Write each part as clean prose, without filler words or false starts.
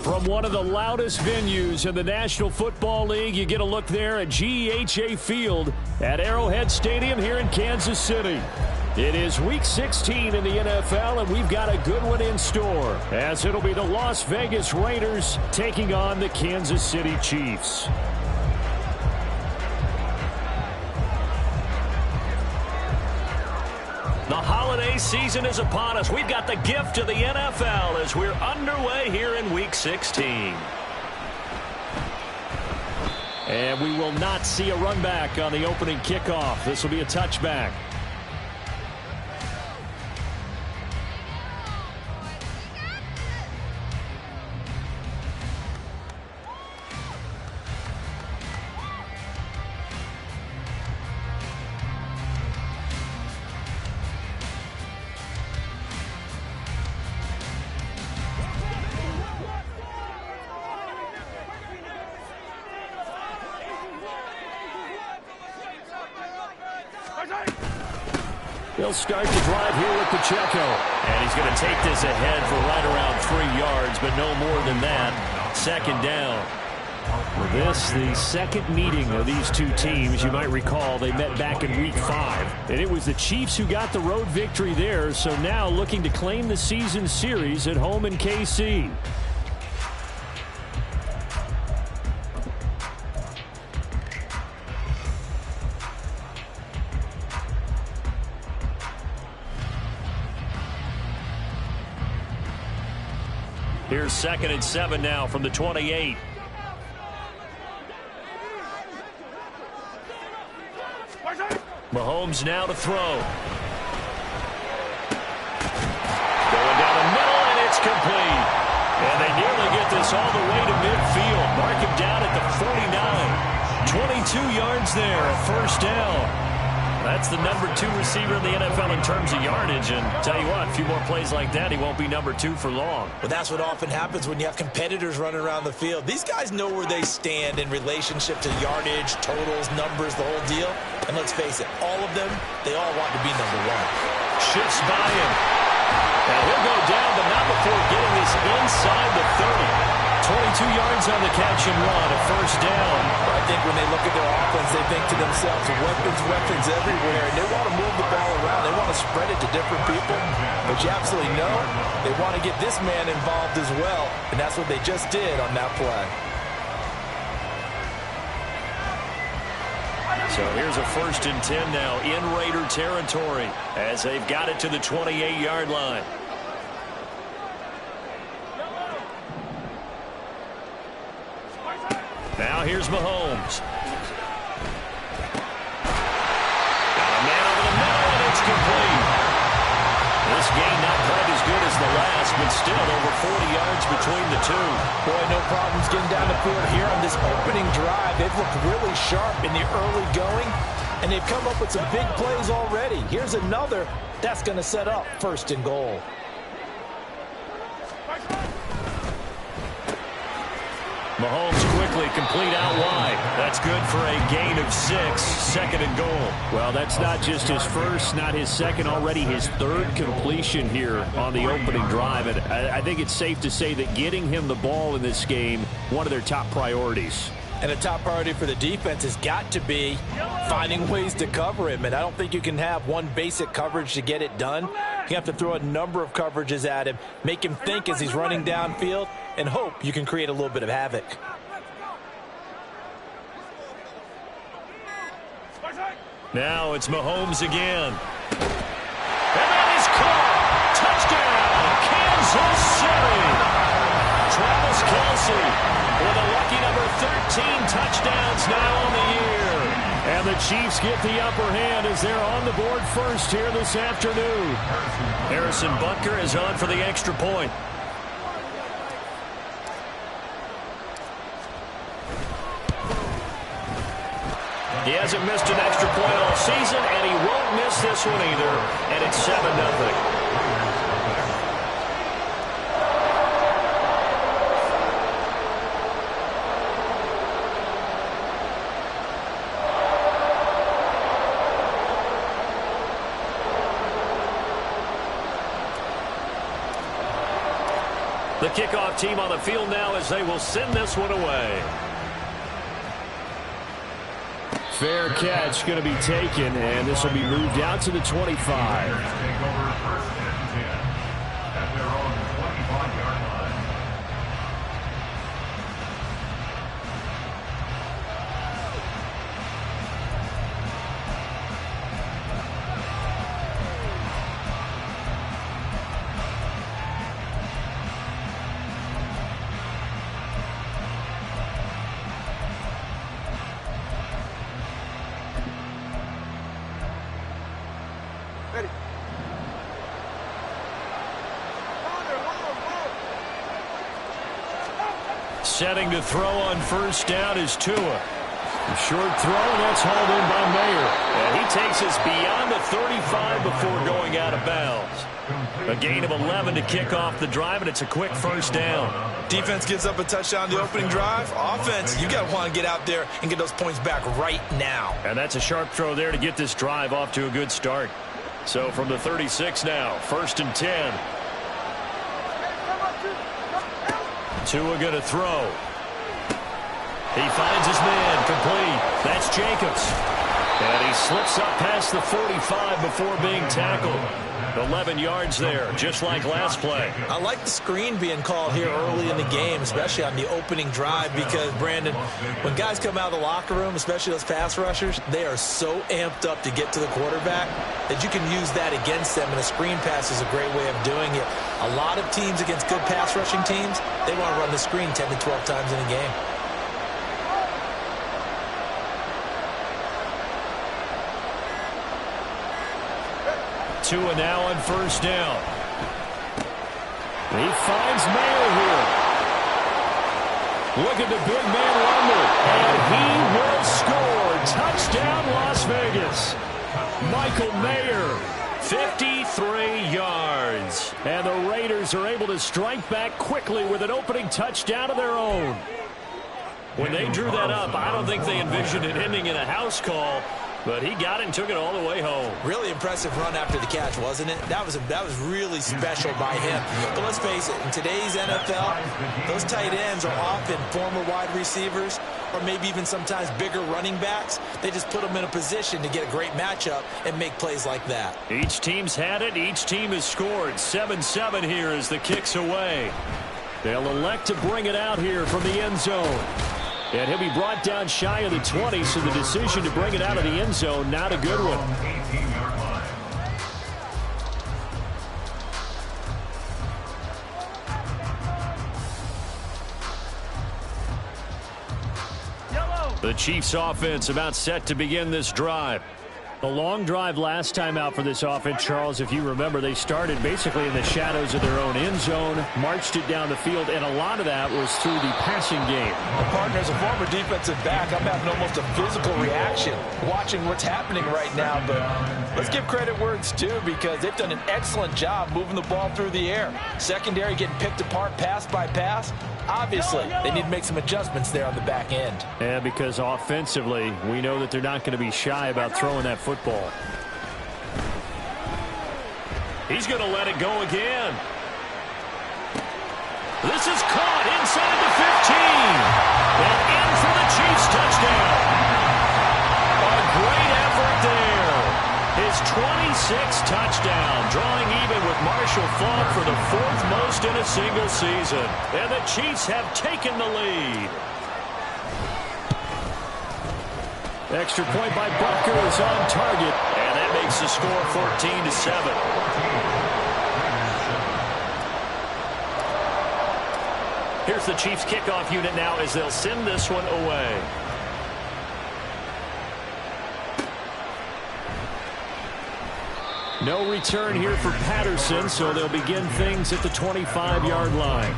From one of the loudest venues in the National Football League, you get a look there at GEHA Field at Arrowhead Stadium here in Kansas City. It is Week 16 in the NFL, and we've got a good one in store, as it'll be the Las Vegas Raiders taking on the Kansas City Chiefs. The holiday season is upon us. We've got the gift of the NFL as we're underway here in Week 16. And we will not see a run back on the opening kickoff. This will be a touchback. He'll start the drive here with Pacheco. And he's going to take this ahead for right around 3 yards, but no more than that. Second down. Well, this, the second meeting of these two teams. You might recall they met back in Week 5. And it was the Chiefs who got the road victory there, so now looking to claim the season series at home in KC. Here's 2nd and 7 now from the 28. Mahomes now to throw. Going down the middle, and it's complete. And they nearly get this all the way to midfield. Mark him down at the 49. 22 yards there, a first down. That's the number 2 receiver in the NFL in terms of yardage. And tell you what, a few more plays like that, he won't be number 2 for long. But that's what often happens when you have competitors running around the field. These guys know where they stand in relationship to yardage, totals, numbers, the whole deal. And let's face it, all of them, they all want to be number 1. Shifts by him. And he'll go down, but not before getting this inside the 30. 22 yards on the catch and run, a first down. I think when they look at their offense, they think to themselves, weapons everywhere, and they want to move the ball around. They want to spread it to different people. But you absolutely know they want to get this man involved as well, and that's what they just did on that play. So here's a 1st and 10 now in Raider territory as they've got it to the 28-yard line. Now here's Mahomes. Got a man over the middle, and it's complete. This game not quite as good as the last, but still over 40 yards between the two. Boy, no problems getting down the field here on this opening drive. They've looked really sharp in the early going, and they've come up with some big plays already. Here's another that's going to set up 1st and goal. Mahomes quickly complete out wide. That's good for a gain of 6, 2nd and goal. Well, that's not just his first, not his second, already his 3rd completion here on the opening drive. And I think it's safe to say that getting him the ball in this game, one of their top priorities. And a top priority for the defense has got to be finding ways to cover him. And I don't think you can have one basic coverage to get it done. You have to throw a number of coverages at him, make him think as he's running downfield, and hope you can create a little bit of havoc. Now it's Mahomes again. And that is caught. Touchdown, Kansas City. Travis Kelce with a lucky number 13 touchdowns now on the year. And the Chiefs get the upper hand as they're on the board first here this afternoon. Harrison Butker is on for the extra point. He hasn't missed an extra point all season, and he won't miss this one either. And it's 7-0. The kickoff team on the field now as they will send this one away. Fair catch going to be taken, and this will be moved out to the 25. Setting to throw on first down is Tua. A short throw, and that's hauled in by Mayer. And he takes us beyond the 35 before going out of bounds. A gain of 11 to kick off the drive, and it's a quick first down. Defense gives up a touchdown the opening drive. Offense, you got to want to get out there and get those points back right now. And that's a sharp throw there to get this drive off to a good start. So from the 36 now, 1st and 10. Tua going to throw. He finds his man, complete. That's Jacobs. And he slips up past the 45 before being tackled. 11 yards there, just like last play. I like the screen being called here early in the game, especially on the opening drive, because, Brandon, when guys come out of the locker room, especially those pass rushers, they are so amped up to get to the quarterback that you can use that against them, and a screen pass is a great way of doing it. A lot of teams against good pass rushing teams, they want to run the screen 10 to 12 times in a game. Tua now on first down. He finds Mayer here. Look at the big man rumble. And he will score. Touchdown, Las Vegas. Michael Mayer, 53 yards. And the Raiders are able to strike back quickly with an opening touchdown of their own. When they drew that up, I don't think they envisioned it ending in a house call. But he got it and took it all the way home. Really impressive run after the catch, wasn't it? That was really special by him. But let's face it, in today's NFL, those tight ends are often former wide receivers or maybe even sometimes bigger running backs. They just put them in a position to get a great matchup and make plays like that. Each team's had it. Each team has scored. 7-7 here as the kick's away. They'll elect to bring it out here from the end zone. And he'll be brought down shy of the 20, so the decision to bring it out of the end zone, not a good one. The Chiefs offense about set to begin this drive. A long drive last time out for this offense, Charles. If you remember, they started basically in the shadows of their own end zone, marched it down the field, and a lot of that was through the passing game. Well, partner, as a former defensive back, I'm having almost a physical reaction watching what's happening right now. But let's give credit where it's due, because they've done an excellent job moving the ball through the air. Secondary getting picked apart pass by pass. Obviously, they need to make some adjustments there on the back end. And because offensively, we know that they're not going to be shy about throwing that football. He's going to let it go again. This is caught inside the 15. And in for the Chiefs touchdown. A great effort there. His 26th touchdown, drawing even with Marshall Faulk for the 4th most in a single season. And the Chiefs have taken the lead. Extra point by Butker is on target, and that makes the score 14-7. Here's the Chiefs kickoff unit now as they'll send this one away. No return here for Patterson, so they'll begin things at the 25-yard line.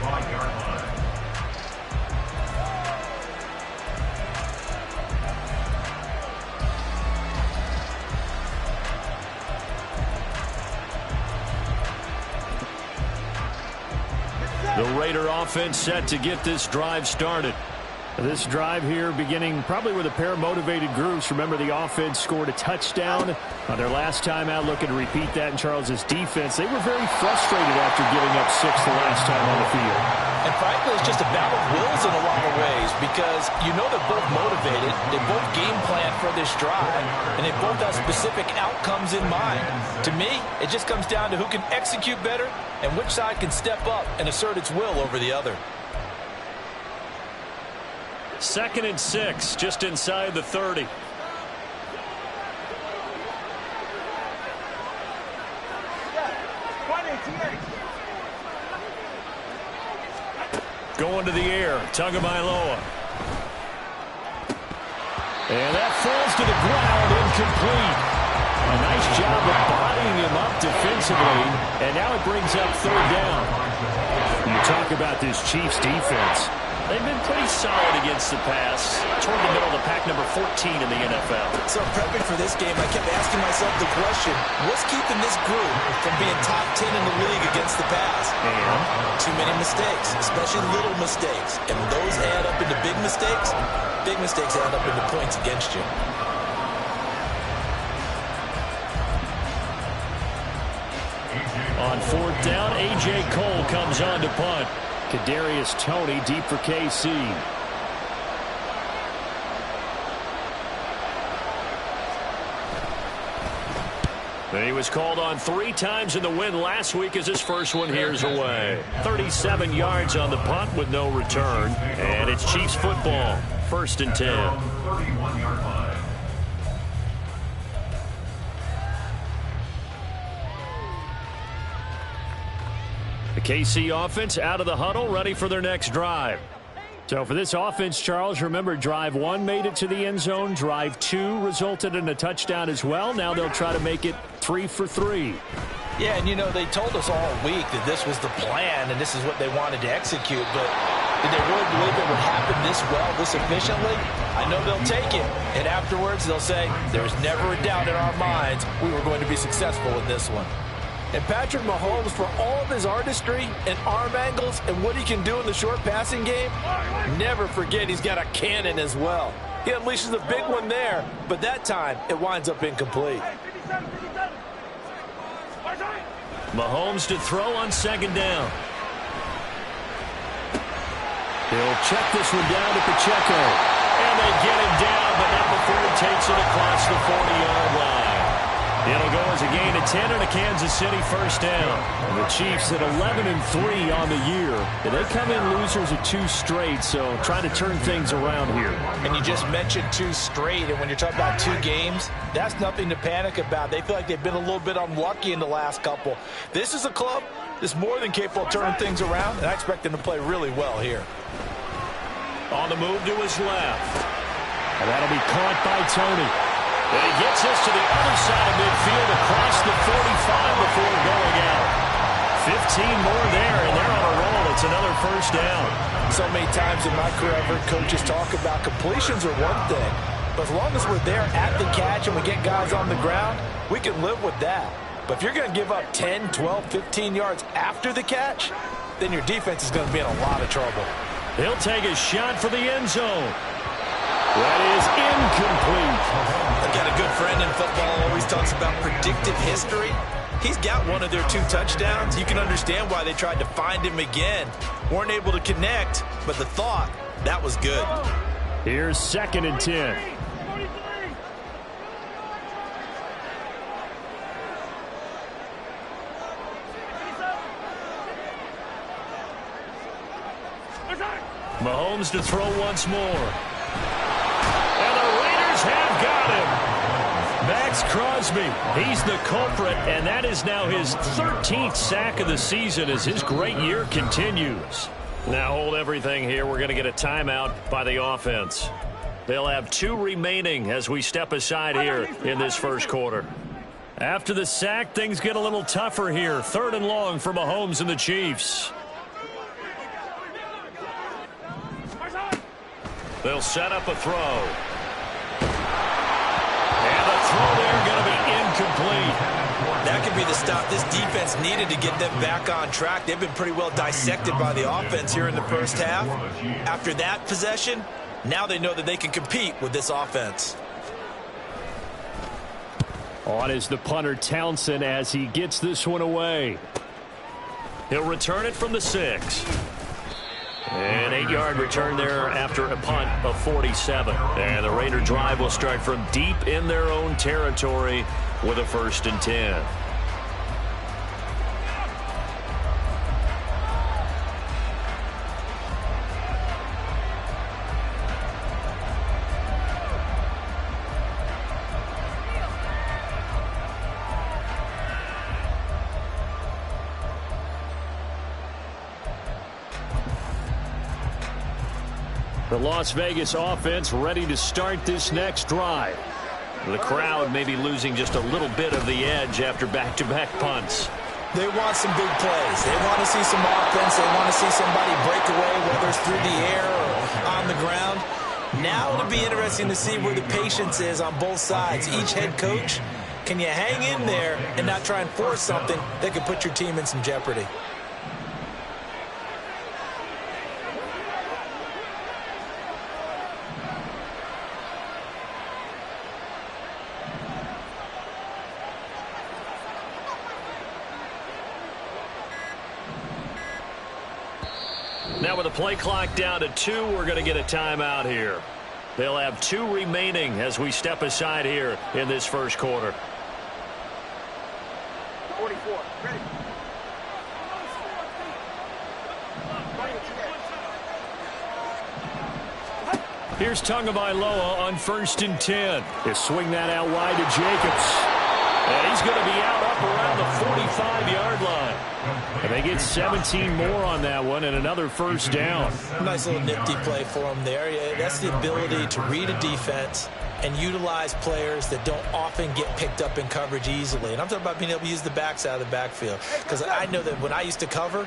The Raider offense set to get this drive started. This drive here beginning probably with a pair of motivated groups. Remember, the offense scored a touchdown on their last time out, looking to repeat that in Charles' defense. They were very frustrated after giving up 6 the last time on the field. And frankly, it's just a battle of wills in a lot of ways because you know they're both motivated, they both game plan for this drive, and they both have specific outcomes in mind. To me, it just comes down to who can execute better and which side can step up and assert its will over the other. 2nd and 6, just inside the 30. Going to the air, Tagovailoa. And that falls to the ground, incomplete. A nice job of bodying him up defensively, and now it brings up 3rd down. You talk about this Chiefs defense. They've been pretty solid against the pass, toward the middle of the pack, number 14 in the NFL. So prepping for this game, I kept asking myself the question, what's keeping this group from being top 10 in the league against the pass? And too many mistakes, especially little mistakes. And when those add up into big mistakes add up into points against you. On 4th down, A.J. Cole comes on to punt. Kadarius Toney deep for KC. He was called on 3 times in the win last week as his first one here's away. 37 yards on the punt with no return. And it's Chiefs football. 1st and 10. 31-yard line. The KC offense out of the huddle, ready for their next drive. So for this offense, Charles, remember drive 1 made it to the end zone. Drive 2 resulted in a touchdown as well. Now they'll try to make it 3 for 3. Yeah, and you know, they told us all week that this was the plan and this is what they wanted to execute. But did they really believe it would happen this well, this efficiently? I know they'll take it. And afterwards, they'll say, there's never a doubt in our minds we were going to be successful in this one. And Patrick Mahomes, for all of his artistry and arm angles and what he can do in the short passing game, never forget he's got a cannon as well. He unleashes a big one there, but that time it winds up incomplete. Mahomes to throw on 2nd down. He'll check this one down to Pacheco. And they get him down, but not before he takes it across the 40-yard line. It'll go as a gain of 10 and a Kansas City 1st down. And the Chiefs at 11-3 on the year. And they come in losers of 2 straight, so trying to turn things around here. And you just mentioned 2 straight, and when you're talking about 2 games, that's nothing to panic about. They feel like they've been a little bit unlucky in the last couple. This is a club that's more than capable of turning things around, and I expect them to play really well here. On the move to his left. And that'll be caught by Toney. And he gets us to the other side of midfield across the 45 before going out. 15 more there, and they're on a roll. It's another 1st down. So many times in my career, I've heard coaches talk about completions are one thing. But as long as we're there at the catch and we get guys on the ground, we can live with that. But if you're going to give up 10, 12, 15 yards after the catch, then your defense is going to be in a lot of trouble. He'll take a shot for the end zone. That is incomplete. I've got a good friend in football who always talks about predictive history. He's got one of their 2 touchdowns. You can understand why they tried to find him again. Weren't able to connect, but the thought, that was good. Here's 2nd and 10. Mahomes to throw once more. And the Raiders have got him. Max Crosby, he's the culprit, and that is now his 13th sack of the season as his great year continues. Now hold everything here. We're going to get a timeout by the offense. They'll have 2 remaining as we step aside here in this 1st quarter. After the sack, things get a little tougher here. 3rd and long for Mahomes and the Chiefs. They'll set up a throw. And the throw there going to be incomplete. That could be the stop this defense needed to get them back on track. They've been pretty well dissected by the offense here in the 1st half. After that possession, Now they know that they can compete with this offense. On is the punter Townsend as he gets this one away. He'll return it from the 6. An 8-yard return there after a punt of 47. And the Raider drive will start from deep in their own territory with a 1st and 10. The Las Vegas offense ready to start this next drive. The crowd may be losing just a little bit of the edge after back-to-back punts. They want some big plays. They want to see some offense. They want to see somebody break away, whether it's through the air or on the ground. Now it'll be interesting to see where the patience is on both sides. Each head coach, can you hang in there and not try and force something that could put your team in some jeopardy? Now with the play clock down to 2, we're going to get a timeout here. They'll have 2 remaining as we step aside here in this first quarter. 44, ready. Here's Tagovailoa on 1st and 10. He'll swing that out wide to Jacobs. And he's going to be out up around the 45-yard line. And they get 17 more on that one and another 1st down. Nice little nifty play for him there. Yeah, that's the ability to read a defense and utilize players that don't often get picked up in coverage easily. And I'm talking about being able to use the backs out of the backfield. Because I know that when I used to cover,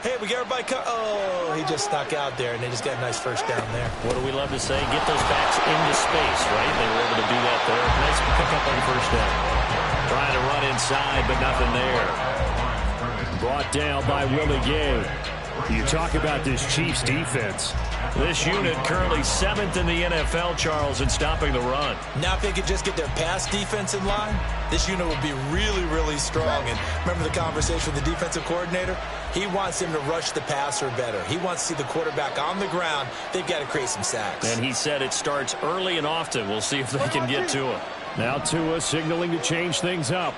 hey, we got everybody oh, he just snuck out there, and they just got a nice 1st down there. What do we love to say? Get those backs into space, right? They were able to do that there. Nice pickup on 1st down. Trying to run inside, but nothing there. Brought down by Willie Gay. You talk about this Chiefs defense. This unit currently 7th in the NFL, Charles, in stopping the run. Now if they could just get their pass defense in line, this unit would be really, really strong. And remember the conversation with the defensive coordinator? He wants him to rush the passer better. He wants to see the quarterback on the ground. They've got to create some sacks. And he said it starts early and often. We'll see if they can get to him. Now Tua signaling to change things up.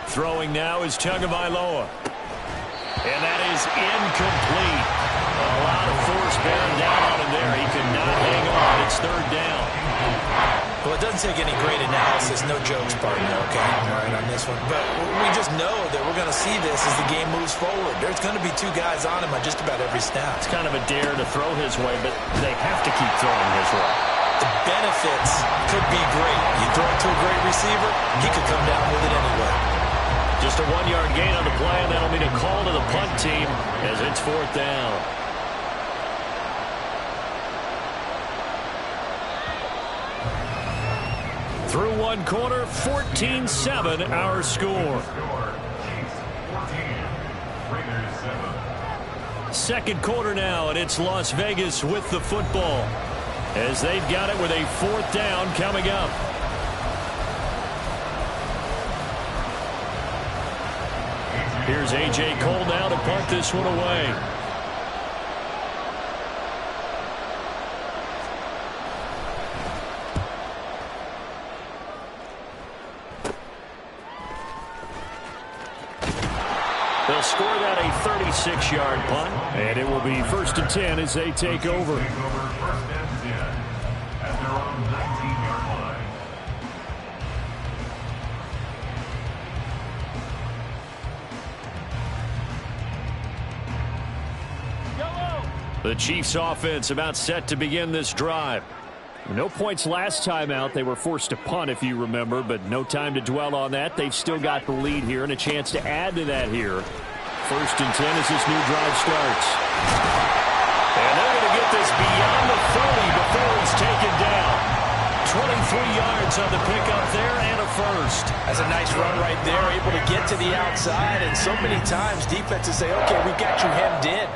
Throwing now is Tagovailoa. And that is incomplete. A lot of force bearing down on him there. He could not hang on. It's 3rd down. Well, it doesn't take any great analysis. No jokes, partner, okay? All right, on this one. But we just know that we're going to see this as the game moves forward. There's going to be 2 guys on him on just about every snap. It's kind of a dare to throw his way, but they have to keep throwing his way. The benefits could be great. You throw it to a great receiver, he could come down with it anyway. Just a 1-yard gain on the play, and that'll mean a call to the punt team as it's 4th down. Through 1 quarter, 14-7 our score. 2nd quarter now, and it's Las Vegas with the football as they've got it with a 4th down coming up. Here's A.J. Cole now to punt this one away. They'll score that a 36-yard punt. And it will be 1st and 10 as they take over. The Chiefs offense about set to begin this drive. No points last time out. They were forced to punt, if you remember, but no time to dwell on that. They've still got the lead here and a chance to add to that here. 1st and 10 as this new drive starts. And they're going to get this beyond the 30 before he's taken down. 23 yards on the pickup there and a first. That's a nice run right there, able to get to the outside. And so many times defenses say, okay, we got you hemmed in.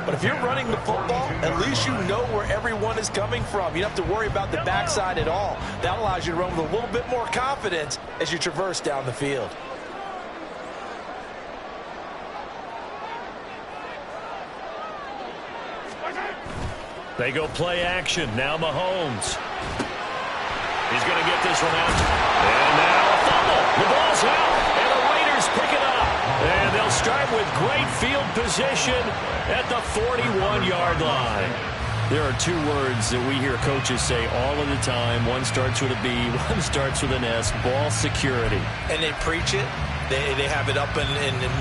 But if you're running the football, at least you know where everyone is coming from. You don't have to worry about the backside at all. That allows you to run with a little bit more confidence as you traverse down the field. They go play action. Now Mahomes. He's going to get this one out. And now a fumble. The ball's out. And the Raiders pick it up. And they'll start with great field position at the 41-yard line. There are two words that we hear coaches say all of the time. One starts with a B, one starts with an S. Ball security. And they preach it. They have it up in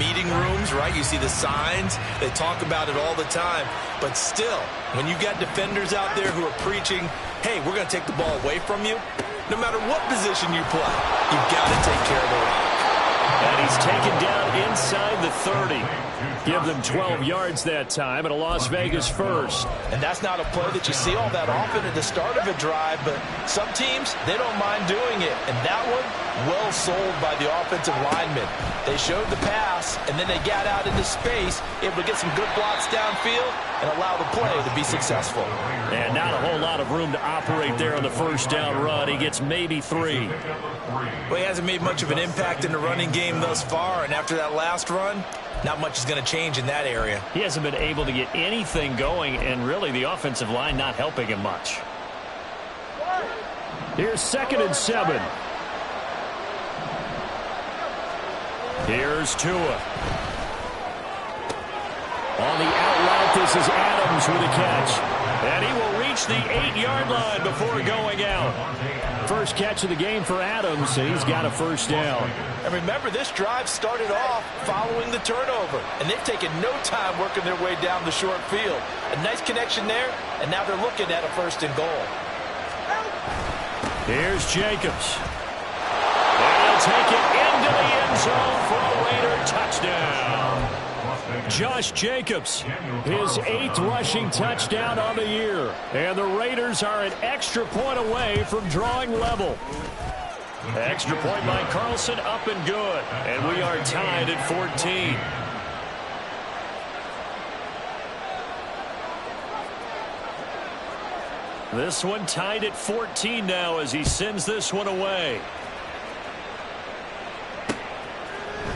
meeting rooms, right? You see the signs. They talk about it all the time. But still, when you got defenders out there who are preaching, hey, we're going to take the ball away from you, no matter what position you play, you've got to take care of the rock. And he's taken down inside the 30. Give them 12 yards that time and a Las Vegas first. And that's not a play that you see all that often at the start of a drive, but some teams, they don't mind doing it. And that one, well sold by the offensive lineman. They showed the pass, and then they got out into space, able to get some good blocks downfield and allow the play to be successful. And not a whole lot of room to operate there on the first down run. He gets maybe 3. Well, he hasn't made much of an impact in the running game thus far, and after that last run, not much is going to change in that area. He hasn't been able to get anything going, and really the offensive line not helping him much. Here's 2nd and 7. Here's Tua. On the out route, this is Adams with a catch. And he will reach the 8-yard line before going out. First catch of the game for Adams, and he's got a first down. And remember, this drive started off following the turnover, and they've taken no time working their way down the short field. A nice connection there, and now they're looking at a 1st and goal. Here's Jacobs. And he'll take it into the end zone for a Raider touchdown. Josh Jacobs, his 8th rushing touchdown on the year. And the Raiders are an extra point away from drawing level. Extra point by Carlson, up and good. And we are tied at 14. This one tied at 14 now as he sends this one away.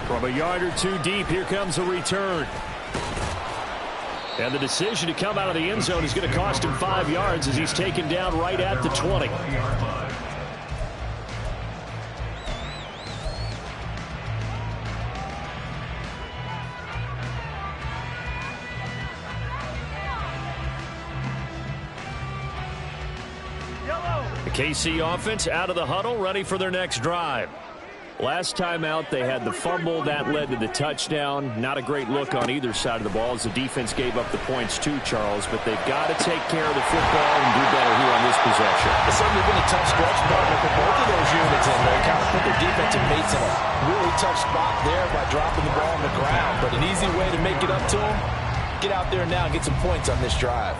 From a yard or two deep, here comes a return. And the decision to come out of the end zone is going to cost him 5 yards as he's taken down right at the 20. The KC offense out of the huddle, ready for their next drive. Last time out, they had the fumble. That led to the touchdown. Not a great look on either side of the ball as the defense gave up the points too, Charles. But they've got to take care of the football and do better here on this possession. It's certainly been a tough stretch partner for both of those units, and they kind of put their defensive mates in a really tough spot there by dropping the ball on the ground. But an easy way to make it up to them, get out there now and get some points on this drive.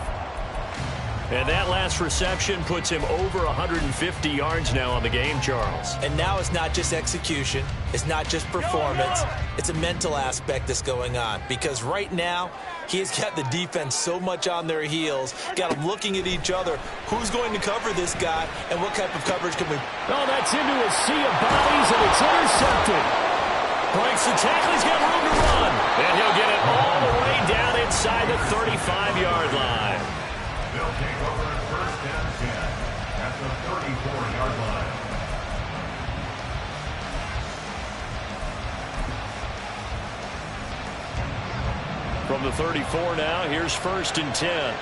And that last reception puts him over 150 yards now on the game, Charles. And now it's not just execution. It's not just performance. It's a mental aspect that's going on. Because right now, he has got the defense so much on their heels, got them looking at each other. Who's going to cover this guy, and what type of coverage can we... Oh, that's into a sea of bodies, and it's intercepted. Breaks the tackle. He's got room to run. And he'll get it all the way down inside the 35-yard line. They'll take over at 1st and 10 at the 34-yard line. From the 34 now, here's 1st and 10.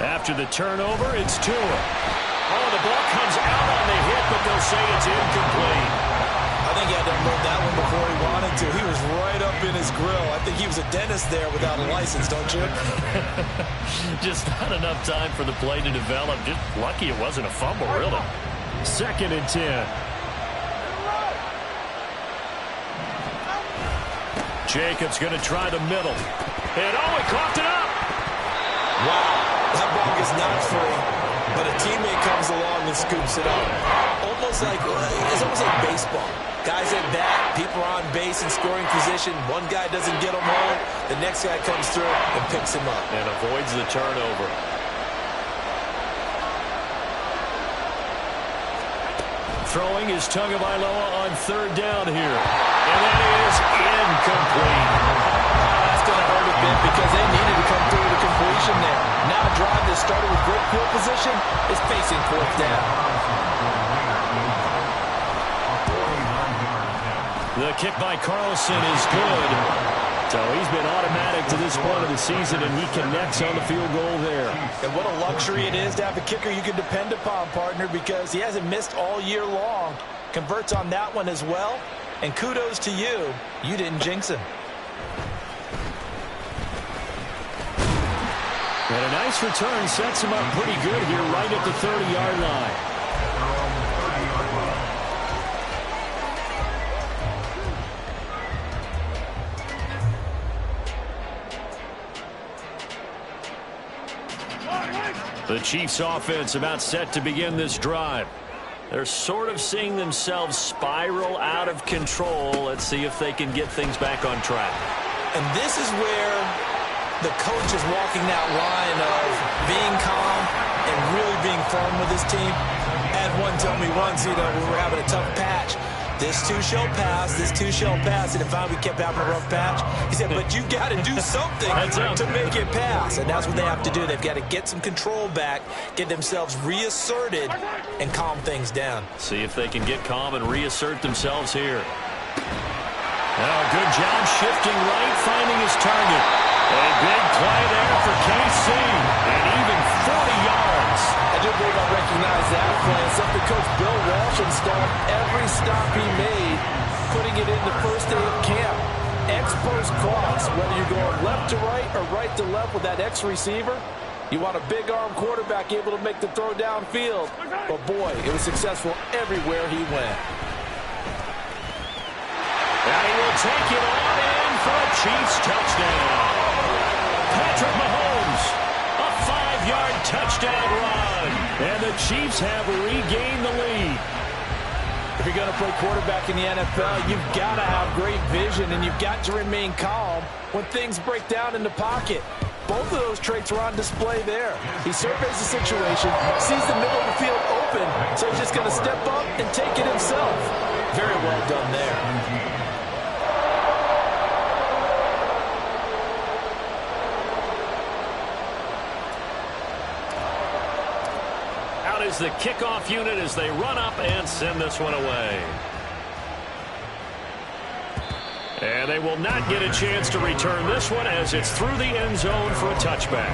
After the turnover, it's Tua. Oh, the ball comes out on the hit, but they'll say it's incomplete. I think he had to unload that one before he wanted to. He was right up in his grill. I think he was a dentist there without a license, don't you? Just not enough time for the play to develop. Just lucky it wasn't a fumble, really. 2nd and 10. Jacobs going to try the middle. And he coughed it up. Wow, that ball is not free, but a teammate comes along and scoops it up. It's almost like baseball. Guys at bat, people are on base in scoring position. One guy doesn't get him home. The next guy comes through and picks him up. And avoids the turnover. Throwing is Tagovailoa on third down here. And that is incomplete. That's going to hurt a bit because they needed to come through the completion there. Now a drive that started with great field position is facing fourth down. The kick by Carlson is good. So he's been automatic to this point of the season, and he connects on the field goal there. And what a luxury it is to have a kicker you can depend upon, partner, because he hasn't missed all year long. Converts on that one as well. And kudos to you. You didn't jinx him. And a nice return sets him up pretty good here right at the 30-yard line. The Chiefs offense about set to begin this drive. They're sort of seeing themselves spiral out of control. Let's see if they can get things back on track. And this is where the coach is walking that line of being calm and really being firm with his team. I had one tell me once, when we were having a tough patch, this too shall pass, this too shall pass. And if we kept having a rough patch, he said, but you got to do something to make it pass. And that's what they have to do. They've got to get some control back, get themselves reasserted, and calm things down. See if they can get calm and reassert themselves here. Oh, good job shifting right, finding his target. A big play there for KC, and even 40 yards. I do believe I recognize that play. It's something Coach Bill Walsh installed every stop he made, putting it in the first day of camp. X-post cross, whether you're going left to right or right to left with that X receiver, you want a big-arm quarterback able to make the throw downfield. But, boy, it was successful everywhere he went. And he will take it on in for a Chiefs touchdown. Patrick Mahomes, a 5-yard touchdown run. And the Chiefs have regained the lead. If you're going to play quarterback in the NFL, you've got to have great vision, and you've got to remain calm when things break down in the pocket. Both of those traits are on display there. He surveys the situation, sees the middle of the field open, so he's just going to step up and take it himself. Very well done there. Is the kickoff unit as they run up and send this one away. And they will not get a chance to return this one as it's through the end zone for a touchback.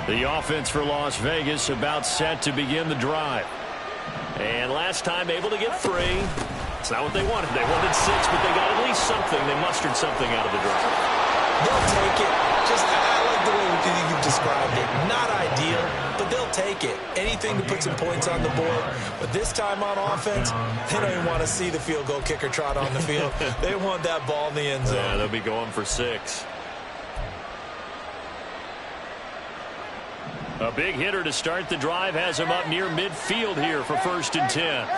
The offense for Las Vegas about set to begin the drive. And last time able to get 3. It's not what they wanted. They wanted 6, but they got at least something. They mustered something out of the drive. They'll take it. I like the way you've described it. Not ideal, but they'll take it. Anything to put some points on the board. But this time on offense, they don't even want to see the field goal kicker trot on the field. They want that ball in the end zone. Yeah, they'll be going for 6. A big hitter to start the drive has him up near midfield here for 1st and 10.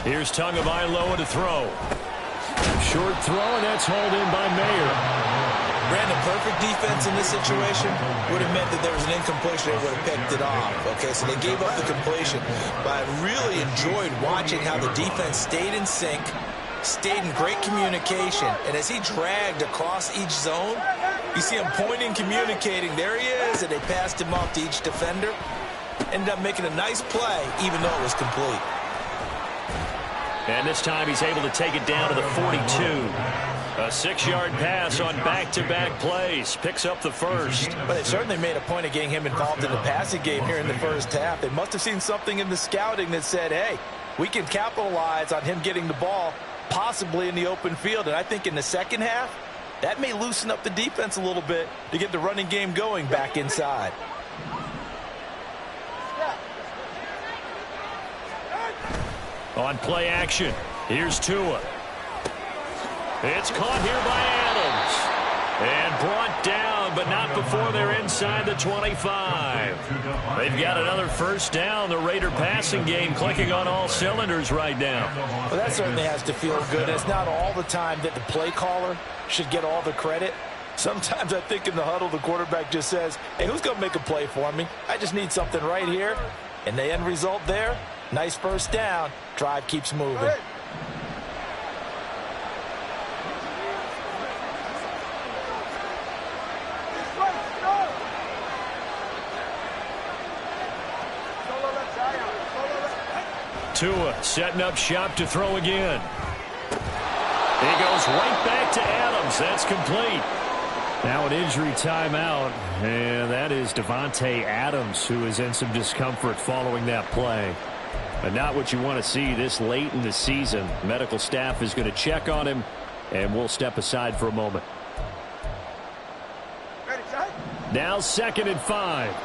Here's Tagovailoa to throw. Short throw, and that's hauled in by Mayer. Brandon, perfect defense in this situation would have meant that there was an incompletion. They would have picked it off. Okay, so they gave up the completion. But I really enjoyed watching how the defense stayed in sync, stayed in great communication. And as he dragged across each zone, you see him pointing, communicating. There he is, and they passed him off to each defender. Ended up making a nice play, even though it was complete. And this time he's able to take it down to the 42. A 6-yard pass on back-to-back plays. Picks up the first. But they certainly made a point of getting him involved in the passing game here in the first half. They must have seen something in the scouting that said, hey, we can capitalize on him getting the ball possibly in the open field. And I think in the second half, That may loosen up the defense a little bit to get the running game going back inside. On play action, here's Tua. It's caught here by Adams. And brought down, but not before they're inside the 25. They've got another first down. The Raider passing game clicking on all cylinders right now. Well, that certainly has to feel good. It's not all the time that the play caller should get all the credit. Sometimes I think in the huddle, the quarterback just says, hey, who's going to make a play for me? I just need something right here. And the end result there, nice first down. Drive keeps moving. Tua setting up shop to throw again. He goes right back to Adams. That's complete. Now an injury timeout, and that is Davante Adams, who is in some discomfort following that play. But not what you want to see this late in the season. Medical staff is going to check on him, and we'll step aside for a moment. Now 2nd and 5.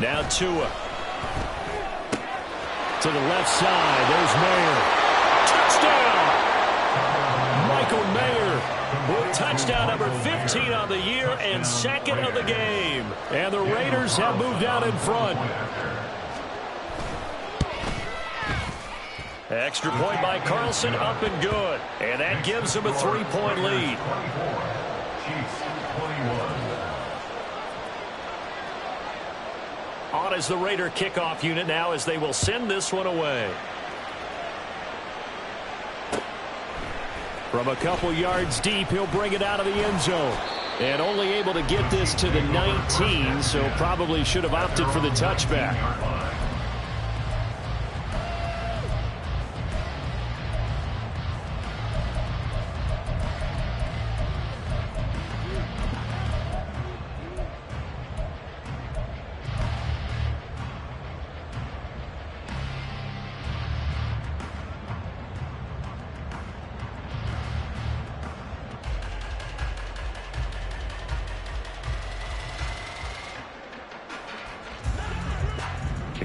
Now Tua. To the left side, there's Mayer. Touchdown! Michael Mayer with touchdown number 15 on the year and 2nd of the game. And the Raiders have moved out in front. Extra point by Carlson, up and good. And that gives them a 3-point lead. On as the Raider kickoff unit now as they will send this one away. From a couple yards deep, he'll bring it out of the end zone. And only able to get this to the 19, so probably should have opted for the touchback.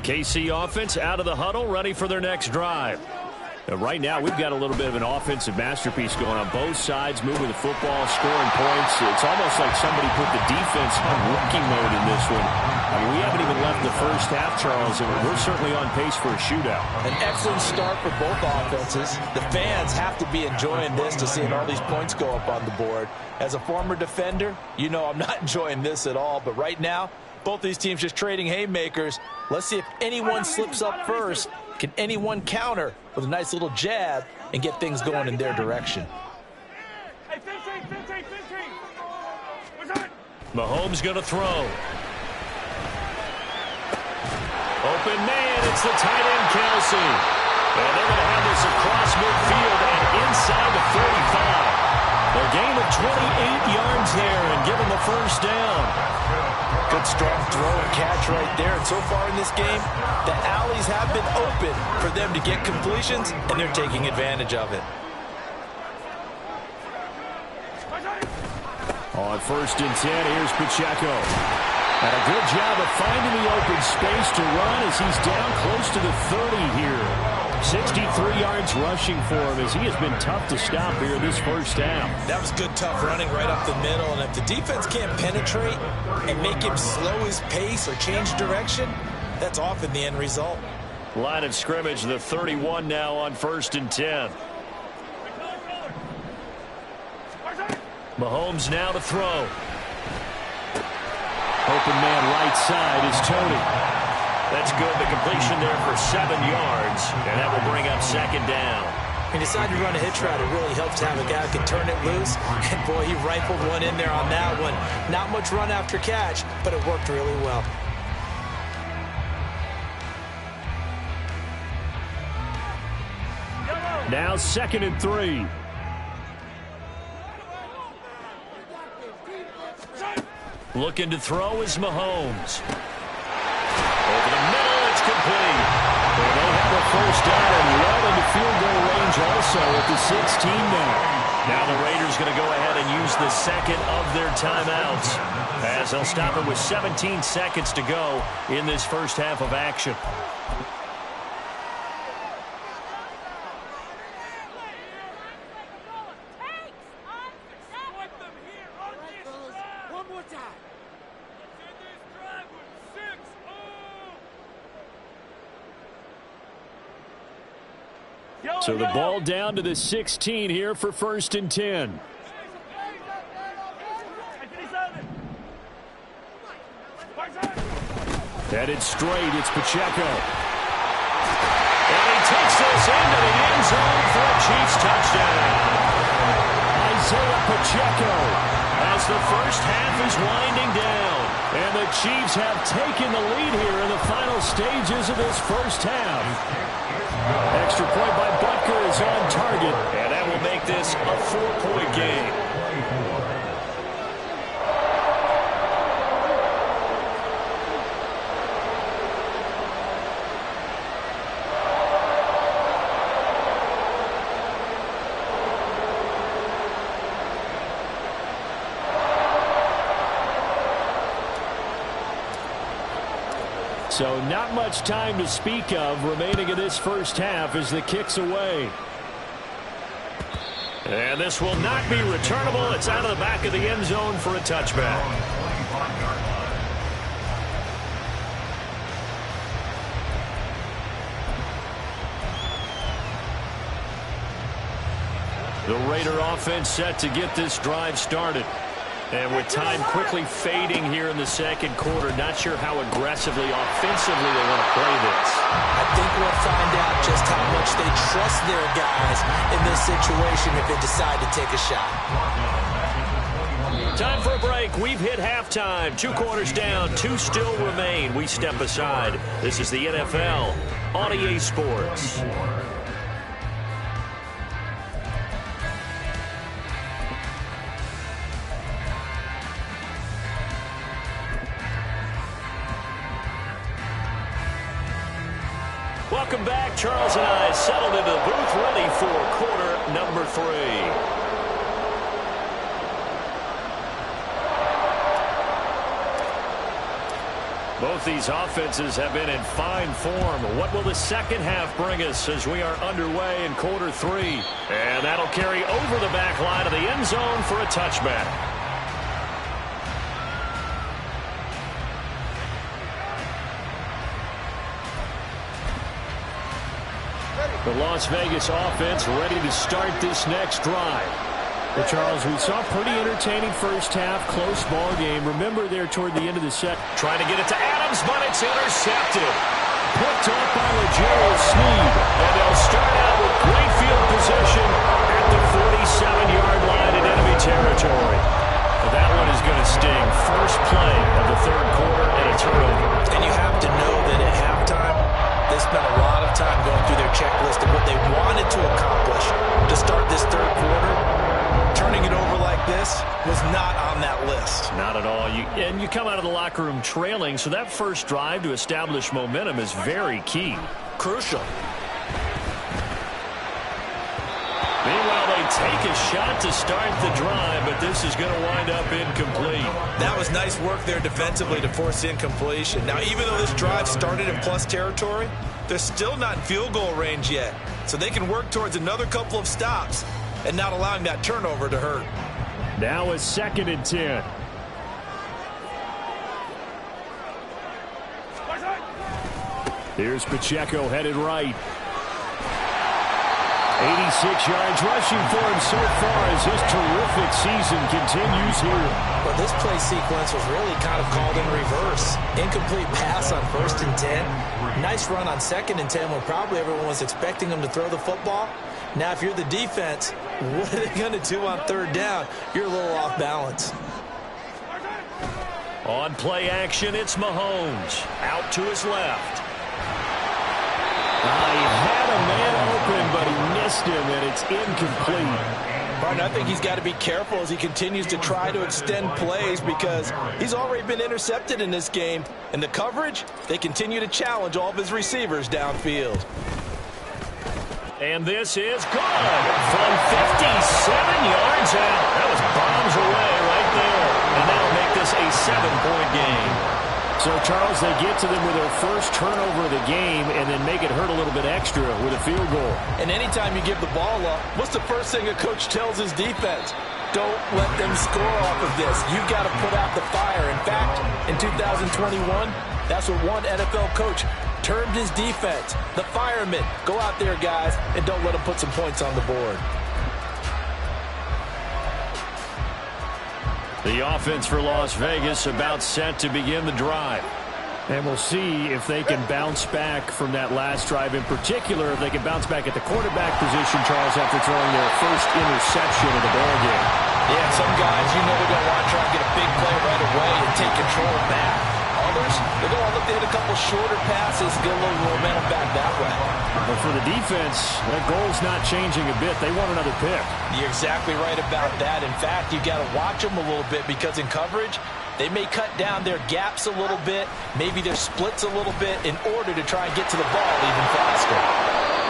KC offense out of the huddle, ready for their next drive. Right now, we've got a little bit of an offensive masterpiece going on both sides, moving the football, scoring points. It's almost like somebody put the defense on rookie mode in this one. I mean, we haven't even left the first half, Charles, and we're certainly on pace for a shootout. An excellent start for both offenses. The fans have to be enjoying this to seeing all these points go up on the board. As a former defender, you know I'm not enjoying this at all, but right now, both these teams just trading haymakers. Let's see if anyone slips up first. Can anyone counter with a nice little jab and get things going in their direction? Mahomes going to throw. Open man, it's the tight end, Kelsey. And they're going to have this across midfield and inside the 45. A gain of 28 yards there and give them the first down. Good strong throw and catch right there. And so far in this game, the alleys have been open for them to get completions, and they're taking advantage of it. On 1st and 10, here's Pacheco. And a good job of finding the open space to run as he's down close to the 30 here. 63 yards rushing for him as he has been tough to stop here this first half. That was good, tough running right up the middle. And if the defense can't penetrate and make him slow his pace or change direction, that's often the end result. Line of scrimmage, the 31 now on 1st and 10. Mahomes now to throw. Open man right side is Tony. That's good. The completion there for 7 yards, and that will bring up 2nd down. He decided to run a hitch route. It really helps to have a guy who can turn it loose. And, boy, he rifled one in there on that one. Not much run after catch, but it worked really well. Now 2nd and 3. Looking to throw is Mahomes. Over the middle, it's complete. Well, they have a first down right into field goal range also at the 16 now. Now the Raiders going to go ahead and use the second of their timeouts as they'll stop it with 17 seconds to go in this first half of action. So the ball down to the 16 here for 1st and 10. Headed straight, it's Pacheco. And he takes this into the end zone for a Chiefs touchdown. Isaiah Pacheco. As the first half is winding down. And the Chiefs have taken the lead here in the final stages of this first half. Extra point by Butker is on target. And that will make this a 4-point game. So not much time to speak of remaining in this first half as the kick's away. And this will not be returnable. It's out of the back of the end zone for a touchback. The Raider offense set to get this drive started. And with time quickly fading here in the second quarter, not sure how aggressively, offensively they want to play this. I think we'll find out just how much they trust their guys in this situation if they decide to take a shot. Time for a break. We've hit halftime. 2 quarters down, 2 still remain. We step aside. This is the NFL on EA Sports. Welcome back. Charles and I settled into the booth ready for quarter number 3. Both these offenses have been in fine form. What will the second half bring us as we are underway in quarter 3? And that'll carry over the back line of the end zone for a touchback. The Las Vegas offense ready to start this next drive. Well, Charles, we saw a pretty entertaining first half, close ball game. Remember there toward the end of the set. Trying to get it to Adams, but it's intercepted. Picked up by L'Jarius Sneed. And they'll start out with great field position at the 47-yard line in enemy territory. But that one is going to sting. First play of the third quarter and a turnover. And you have to know that at halftime, they spent a lot of time going through their checklist of what they wanted to accomplish to start this third quarter. Turning it over like this was not on that list. Not at all. And you come out of the locker room trailing, so that first drive to establish momentum is very key. Crucial. Meanwhile, they take a shot to start the drive, but this is going to wind up incomplete. That was nice work there defensively to force incompletion. Now, even though this drive started in plus territory, they're still not in field goal range yet. So they can work towards another couple of stops and not allowing that turnover to hurt. Now a 2nd and 10. Here's Pacheco headed right. 86 yards rushing for him so far as his terrific season continues here. But this play sequence was really kind of called in reverse. Incomplete pass on 1st and 10. Nice run on 2nd and 10 when probably everyone was expecting him to throw the football. Now, if you're the defense, what are they going to do on 3rd down? You're a little off balance. On play action, it's Mahomes. Out to his left. He had a man open, but he missed him, and it's incomplete. Martin, I think he's got to be careful as he continues to try to extend plays because he's already been intercepted in this game. And the coverage, they continue to challenge all of his receivers downfield. And this is good from 57 yards out. That was bombs away right there. And that'll make this a 7-point game. So, Charles, they get to them with their first turnover of the game and then make it hurt a little bit extra with a field goal. And anytime you give the ball up, what's the first thing a coach tells his defense? Don't let them score off of this. You've got to put out the fire. In fact, in 2021, that's what one NFL coach termed his defense. The firemen. Go out there, guys, and don't let them put some points on the board. The offense for Las Vegas about set to begin the drive. And we'll see if they can bounce back from that last drive. In particular, if they can bounce back at the quarterback position, Charles, after throwing their first interception of the ballgame. Yeah, some guys, you know they're going to want to try and get a big play right away and take control back. Others, they're going to look to hit a couple shorter passes, get a little momentum back that way. But for the defense, that goal's not changing a bit. They want another pick. You're exactly right about that. In fact, you've got to watch them a little bit because in coverage, they may cut down their gaps a little bit, maybe their splits a little bit in order to try and get to the ball even faster.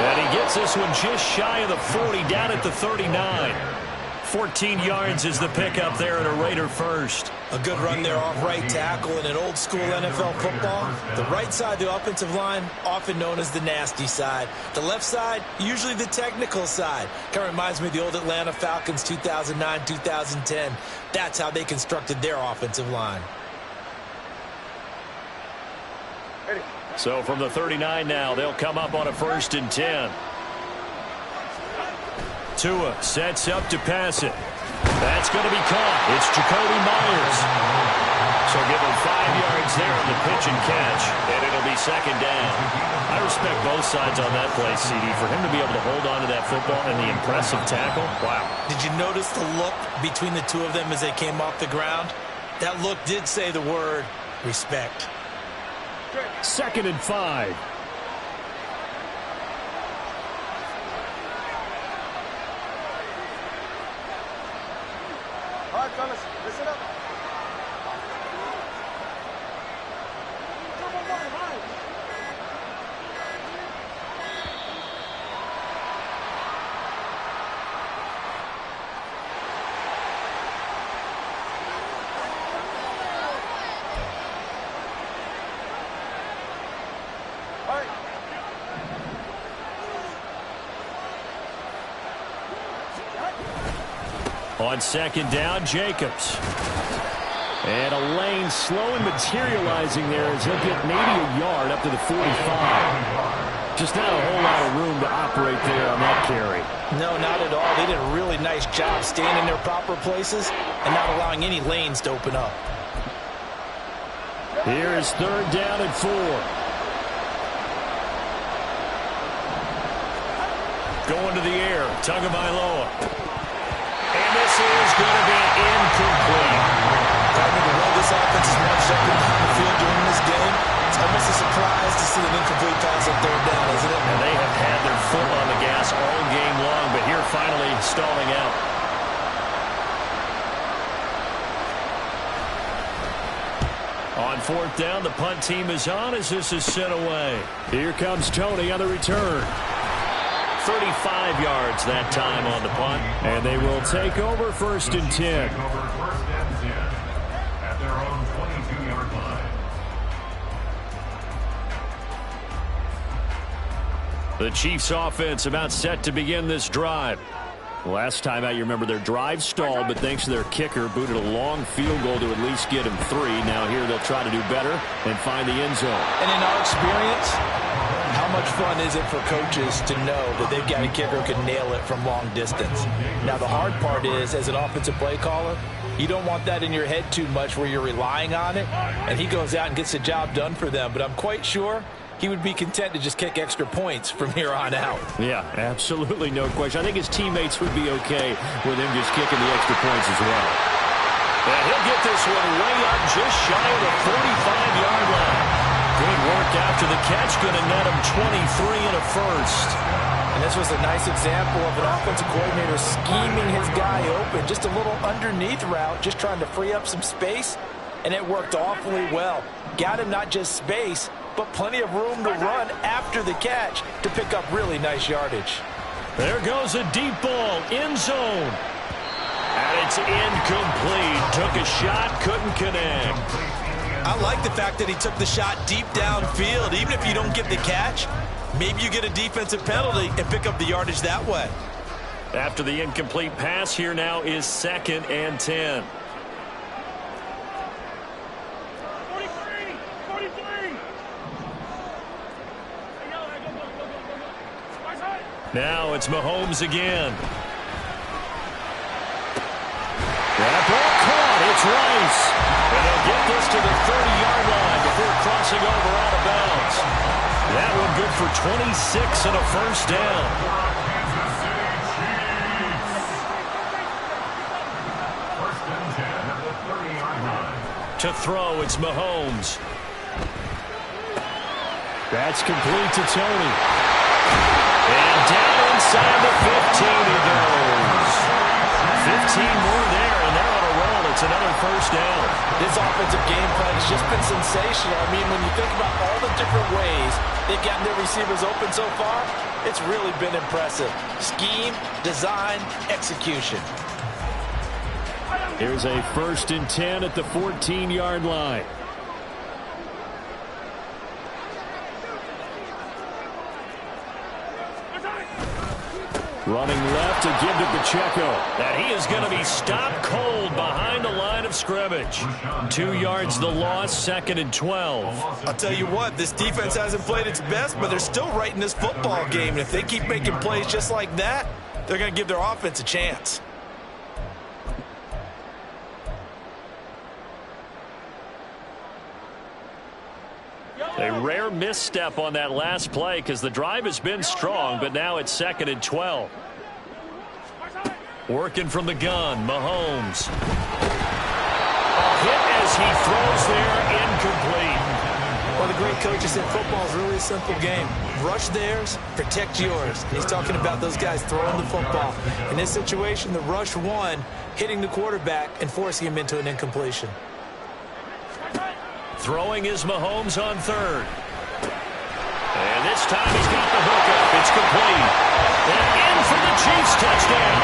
And he gets this one just shy of the 40, down at the 39. 14 yards is the pickup there at a Raider first. A good run there off right tackle in an old school NFL football. The right side, the offensive line, often known as the nasty side. The left side, usually the technical side. Kind of reminds me of the old Atlanta Falcons 2009, 2010. That's how they constructed their offensive line. So from the 39 now, they'll come up on a 1st and 10. Tua sets up to pass it. That's going to be caught. It's Jacoby Myers. So give him 5 yards there on the pitch and catch, and it'll be 2nd down. I respect both sides on that play, CD. For him to be able to hold on to that football and the impressive tackle, wow. Did you notice the look between the two of them as they came off the ground? That look did say the word respect. 2nd and 5. All right, fellas, listen up. All right. On 2nd down, Jacobs. And a lane slowly materializing there as he'll get maybe a yard up to the 45. Just not a whole lot of room to operate there on that carry. No, not at all. They did a really nice job staying in their proper places and not allowing any lanes to open up. Here is 3rd down and 4. Going to the air, Tagovailoa. And this is going to be incomplete. Probably the way this offense is matched up in the field during this game, it's almost a surprise to see an incomplete pass on 3rd down, isn't it? And they have had their foot on the gas all game long, but here finally stalling out. On 4th down, the punt team is on as this is sent away. Here comes Tony on the return. 35 yards that time on the punt. And they will take over 1st and 10. Take over 1st and 10 at their own 22-yard line. The Chiefs offense about set to begin this drive. Last time out, you remember their drive stalled, but thanks to their kicker, booted a long field goal to at least get him 3. Now here they'll try to do better and find the end zone. And in our experience, how much fun is it for coaches to know that they've got a kicker who can nail it from long distance? Now, the hard part is, as an offensive play caller, you don't want that in your head too much where you're relying on it, and he goes out and gets the job done for them. But I'm quite sure he would be content to just kick extra points from here on out. Yeah, absolutely no question. I think his teammates would be okay with him just kicking the extra points as well. And he'll get this one way up just shy of the 45-yard line. Good work after the catch. Going to net him 23 and a 1st. And this was a nice example of an offensive coordinator scheming his guy open. Just a little underneath route, just trying to free up some space, and it worked awfully well. Got him not just space, but plenty of room to run after the catch to pick up really nice yardage. There goes a deep ball, end zone. And it's incomplete. Took a shot, couldn't connect. I like the fact that he took the shot deep downfield. Even if you don't get the catch, maybe you get a defensive penalty and pick up the yardage that way. After the incomplete pass, here now is 2nd and 10. 43. Now it's Mahomes again. That ball caught. It's Rice. And they'll get this to the 30-yard line before crossing over out of bounds. That one good for 26 and a first down. First and 10 at the 30-yard line. To throw, it's Mahomes. That's complete to Tony. And down inside the 15 he goes. 15 more there, and they're on a roll. It's another first down. This offensive game plan has just been sensational. I mean, when you think about all the different ways they've gotten their receivers open so far, it's really been impressive. Scheme, design, execution. Here's a 1st and 10 at the 14-yard line. Running left to give to Pacheco. And he is going to be stopped cold behind the line of scrimmage. 2 yards the loss, 2nd and 12. I'll tell you what, this defense hasn't played its best, but they're still right in this football game. And if they keep making plays just like that, they're going to give their offense a chance. A rare misstep on that last play because the drive has been strong, but now it's 2nd and 12. Working from the gun, Mahomes. A hit as he throws there, incomplete. Well, the great coaches said football is really a simple game. Rush theirs, protect yours. And he's talking about those guys throwing the football. In this situation, the rush won, hitting the quarterback and forcing him into an incompletion. Throwing is Mahomes on 3rd. And this time he's got the hook up. It's complete. And in for the Chiefs touchdown.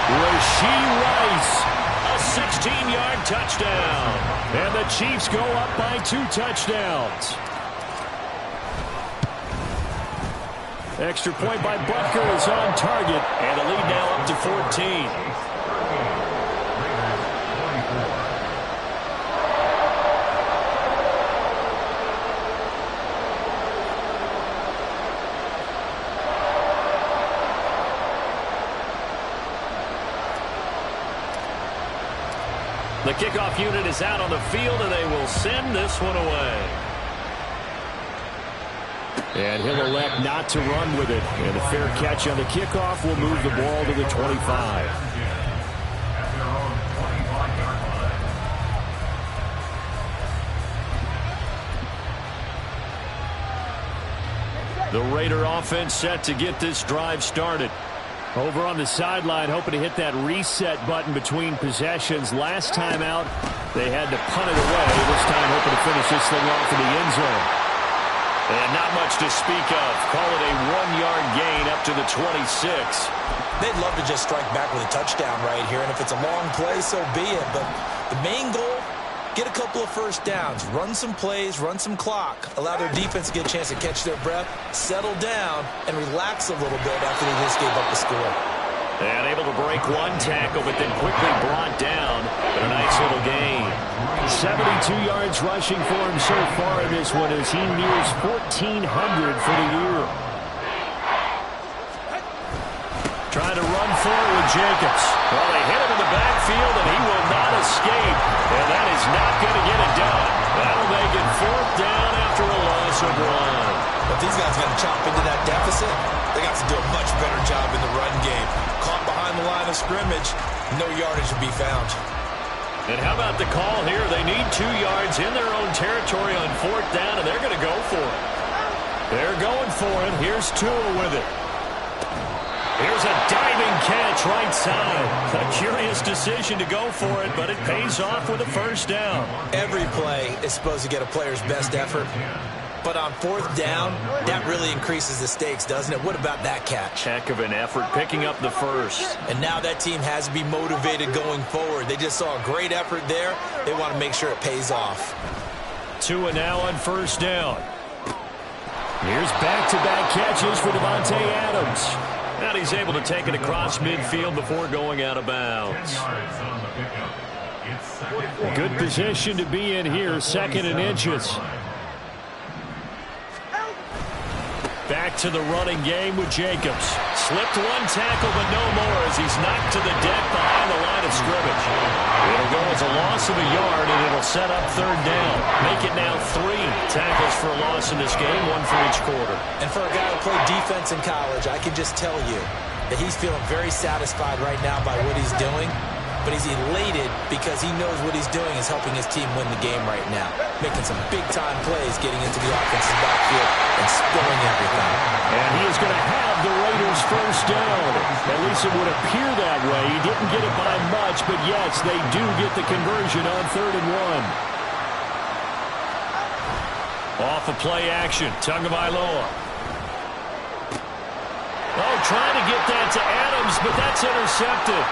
Rashee Rice, a 16-yard touchdown. And the Chiefs go up by 2 touchdowns. Extra point by Butker is on target. And the lead now up to 14. The kickoff unit is out on the field, and they will send this one away. And he'll elect not to run with it. And a fair catch on the kickoff will move the ball to the 25. The Raider offense set to get this drive started. Over on the sideline, hoping to hit that reset button between possessions. Last time out, they had to punt it away. This time, hoping to finish this thing off in the end zone. And not much to speak of. Call it a 1-yard gain up to the 26. They'd love to just strike back with a touchdown right here, and if it's a long play, so be it. But the main goal, get a couple of first downs, run some plays, run some clock, allow their defense to get a chance to catch their breath, settle down, and relax a little bit after they just gave up the score. And able to break one tackle, but then quickly brought down. But a nice little gain. 72 yards rushing for him so far in this one as he nears 1,400 for the year. Trying to run for it with Jacobs. Well, they hit him in the backfield, and he will not escape. And that is not going to get it done. That'll make it 4th down after a loss of 1. But these guys got to chop into that deficit. They got to do a much better job in the run game. Caught behind the line of scrimmage, no yardage to be found. And how about the call here? They need 2 yards in their own territory on 4th down, and they're going to go for it. They're going for it. Here's Tua with it. Here's a diving catch right side. A curious decision to go for it, but it pays off with a first down. Every play is supposed to get a player's best effort. But on fourth down, that really increases the stakes, doesn't it? What about that catch? Heck of an effort picking up the first. And now that team has to be motivated going forward. They just saw a great effort there. They want to make sure it pays off. Tua now on first down. Here's back-to-back catches for Devontae Adams. And he's able to take it across midfield before going out of bounds. Good position to be in here, 2nd and inches. Back to the running game with Jacobs. Slipped one tackle, but no more as he's knocked to the deck behind the line of scrimmage. It'll go as a loss of a yard, and it'll set up third down. Make it now 3 tackles for a loss in this game, 1 for each quarter. And for a guy who played defense in college, I can just tell you that he's feeling very satisfied right now by what he's doing. But he's elated because he knows what he's doing is helping his team win the game right now. Making some big-time plays, getting into the offensive backfield and spilling everything. And he is going to have the Raiders first down. At least it would appear that way. He didn't get it by much, but yes, they do get the conversion on 3rd and 1. Off of play action, Tagovailoa. Oh, trying to get that to Adams, but that's intercepted.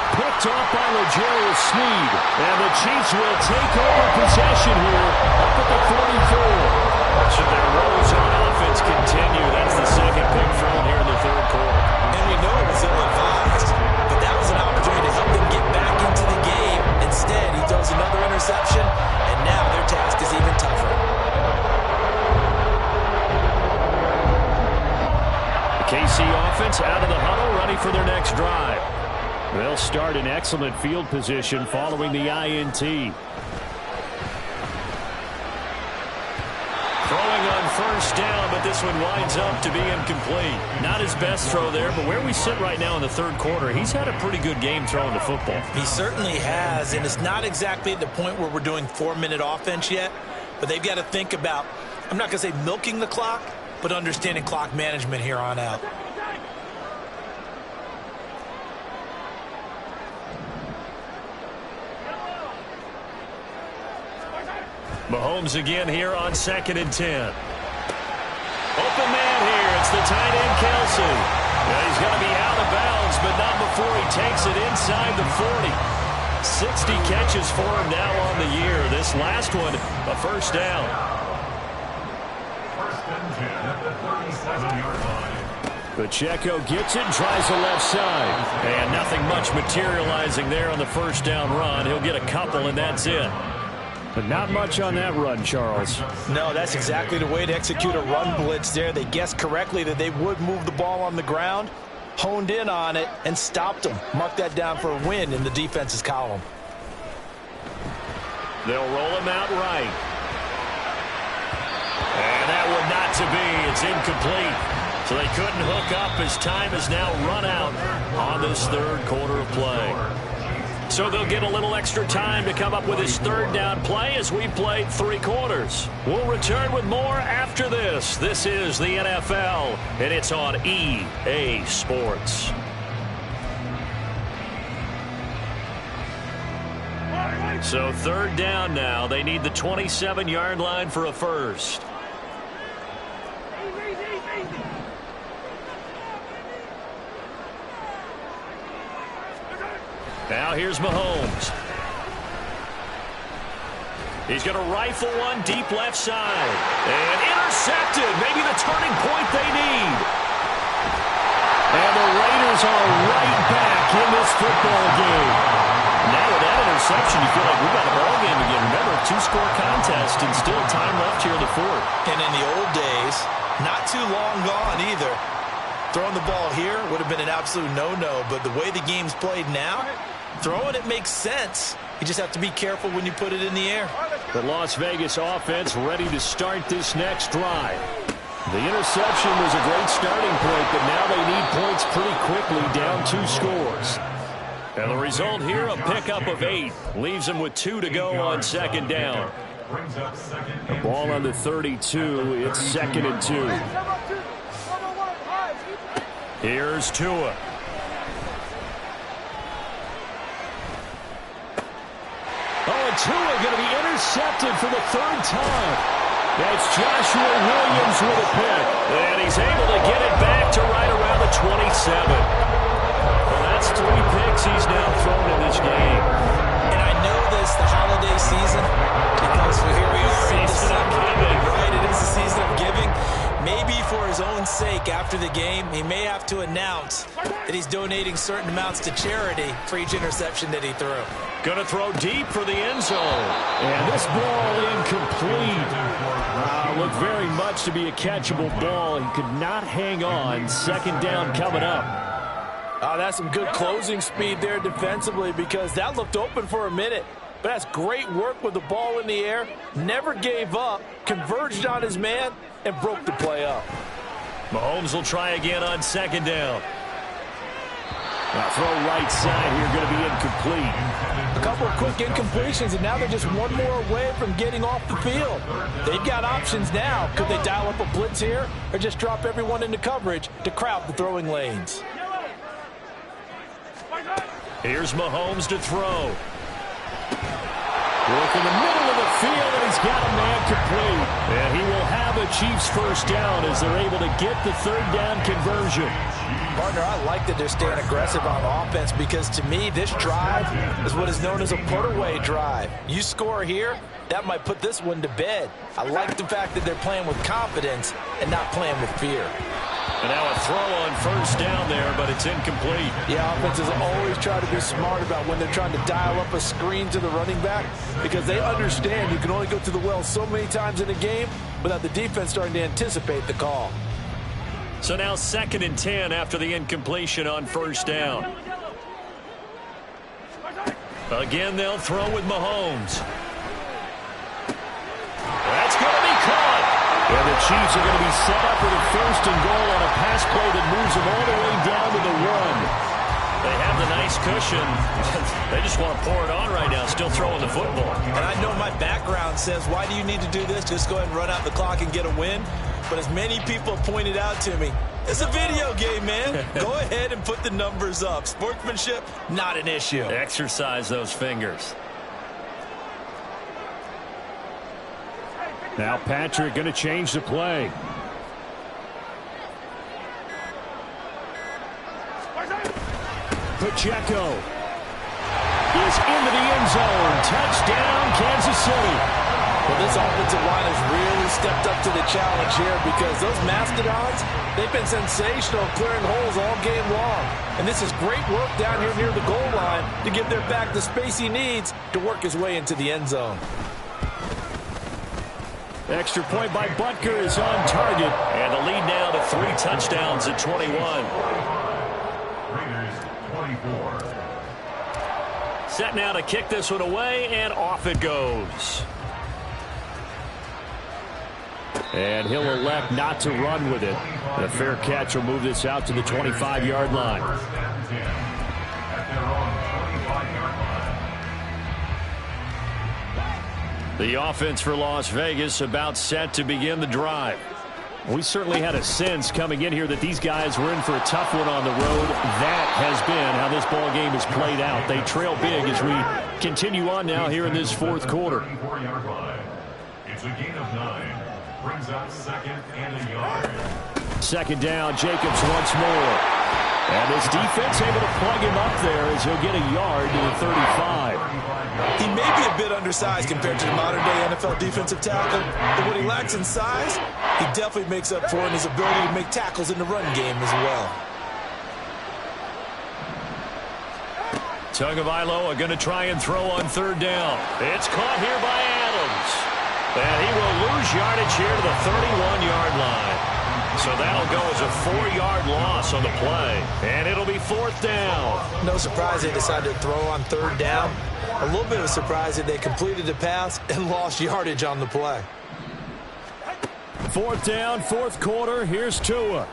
Picked off by L'Jarius Sneed. And the Chiefs will take over possession here up at the 44. Should their woes on offense continue, that's the second pick thrown here in the third quarter. And we know it was ill-advised, but that was an opportunity to help them get back into the game. Instead, he throws another interception, and now their task is even tougher. The KC offense out of the huddle, ready for their next drive. They'll start in excellent field position following the INT. Throwing on first down, but this one winds up to be incomplete. Not his best throw there, but where we sit right now in the third quarter, he's had a pretty good game throwing the football. He certainly has, and it's not exactly at the point where we're doing 4-minute offense yet, but they've got to think about, I'm not going to say milking the clock, but understanding clock management here on out. Mahomes again here on 2nd and 10. Open man here. It's the tight end, Kelce. Now he's going to be out of bounds, but not before he takes it inside the 40. 60 catches for him now on the year. This last one, a first down. 1st and 10 at the 37-yard line. Pacheco gets it and tries the left side. And nothing much materializing there on the first down run. He'll get a couple, and that's it. But not much on that run, Charles. No, that's exactly the way to execute a run blitz there. They guessed correctly that they would move the ball on the ground, honed in on it, and stopped them. Mark that down for a win in the defense's column. They'll roll him out right. And that one not to be. It's incomplete. So they couldn't hook up as time is now run out on this third quarter of play. So they'll get a little extra time to come up with his third down play as we've played 3 quarters. We'll return with more after this. This is the NFL, and it's on EA Sports. So third down now. They need the 27-yard line for a first. Now here's Mahomes. He's going to rifle one deep left side. And intercepted. Maybe the turning point they need. And the Raiders are right back in this football game. Now with that interception, you feel like we got a ball game again. Remember, 2-score contest and still time left here in the fourth. And in the old days, not too long gone either. Throwing the ball here would have been an absolute no-no. But the way the game's played now, throwing it makes sense. You just have to be careful when you put it in the air. The Las Vegas offense ready to start this next drive. The interception was a great starting point, but now they need points pretty quickly, down 2 scores. And the result here, a pickup of 8. Leaves them with 2 to go on second down. brings up second The and ball 2. on the 32. It's 2nd and 2. Here's Tua. Oh, and Tua going to be intercepted for the 3rd time. That's Joshua Williams with a pick. And he's able to get it back to right around the 27. Well, that's 3 picks he's now thrown in this game. And I know this, the holiday season, because here we are in December, right? It is the season of giving. Maybe for his own sake, after the game, he may have to announce that he's donating certain amounts to charity for each interception that he threw. Going to throw deep for the end zone. And this ball incomplete. Looked very much to be a catchable ball. He could not hang on. 2nd down coming up. Oh, that's some good closing speed there defensively, because that looked open for a minute. But that's great work with the ball in the air. Never gave up, converged on his man, and broke the play up. Mahomes will try again on 2nd down. Now throw right side here, going to be incomplete. A couple of quick incompletions, and now they're just one more away from getting off the field. They've got options now. Could they dial up a blitz here, or just drop everyone into coverage to crowd the throwing lanes? Here's Mahomes to throw. Work in the middle of the field, and he's got a man complete. And he will have a Chiefs 1st down as they're able to get the 3rd down conversion. Partner, I like that they're staying aggressive on offense, because to me, this drive is what is known as a put-away drive. You score here, that might put this one to bed. I like the fact that they're playing with confidence and not playing with fear. And now a throw on 1st down there, but it's incomplete. Yeah, offenses always try to be smart about when they're trying to dial up a screen to the running back, because they understand you can only go to the well so many times in a game without the defense starting to anticipate the call. So now 2nd and 10 after the incompletion on 1st down. Again, they'll throw with Mahomes. That's going to be caught. And the Chiefs are going to be set up with a 1st and goal on a pass play that moves them all the way down to the 1. They have the nice cushion. They just want to pour it on right now, still throwing the football. And I know my background says, why do you need to do this? Just go ahead and run out the clock and get a win. But as many people pointed out to me, it's a video game, man. Go ahead and put the numbers up. Sportsmanship, not an issue. Exercise those fingers. Now Patrick going to change the play. Pacheco is into the end zone. Touchdown, Kansas City. Well, this offensive line has really stepped up to the challenge here, because those Mastodons, they've been sensational clearing holes all game long. And this is great work down here near the goal line to give their back the space he needs to work his way into the end zone. Extra point by Butker is on target. And the lead now to 3 touchdowns at 21. Raiders 24. Set now to kick this one away, and off it goes. And he'll elect not to run with it. And a fair catch will move this out to the 25-yard line. First and 10 at their own 25-yard line. The offense for Las Vegas about set to begin the drive. We certainly had a sense coming in here that these guys were in for a tough one on the road. That has been how this ball game has played out. They trail big as we continue on now here in this 4th quarter. 34-yard line. It's a gain of 9. Brings up 2nd and a yard. 2nd down, Jacobs once more. And his defense able to plug him up there as he'll get a yard to the 35. He may be a bit undersized compared to the modern-day NFL defensive tackle, but what he lacks in size, he definitely makes up for in his ability to make tackles in the run game as well. Tagovailoa going to try and throw on 3rd down. It's caught here by Adams. And he will lose yardage here to the 31-yard line. So that'll go as a 4-yard loss on the play. And it'll be 4th down. No surprise they decided to throw on 3rd down. A little bit of a surprise that they completed the pass and lost yardage on the play. 4th down, 4th quarter. Here's Tua.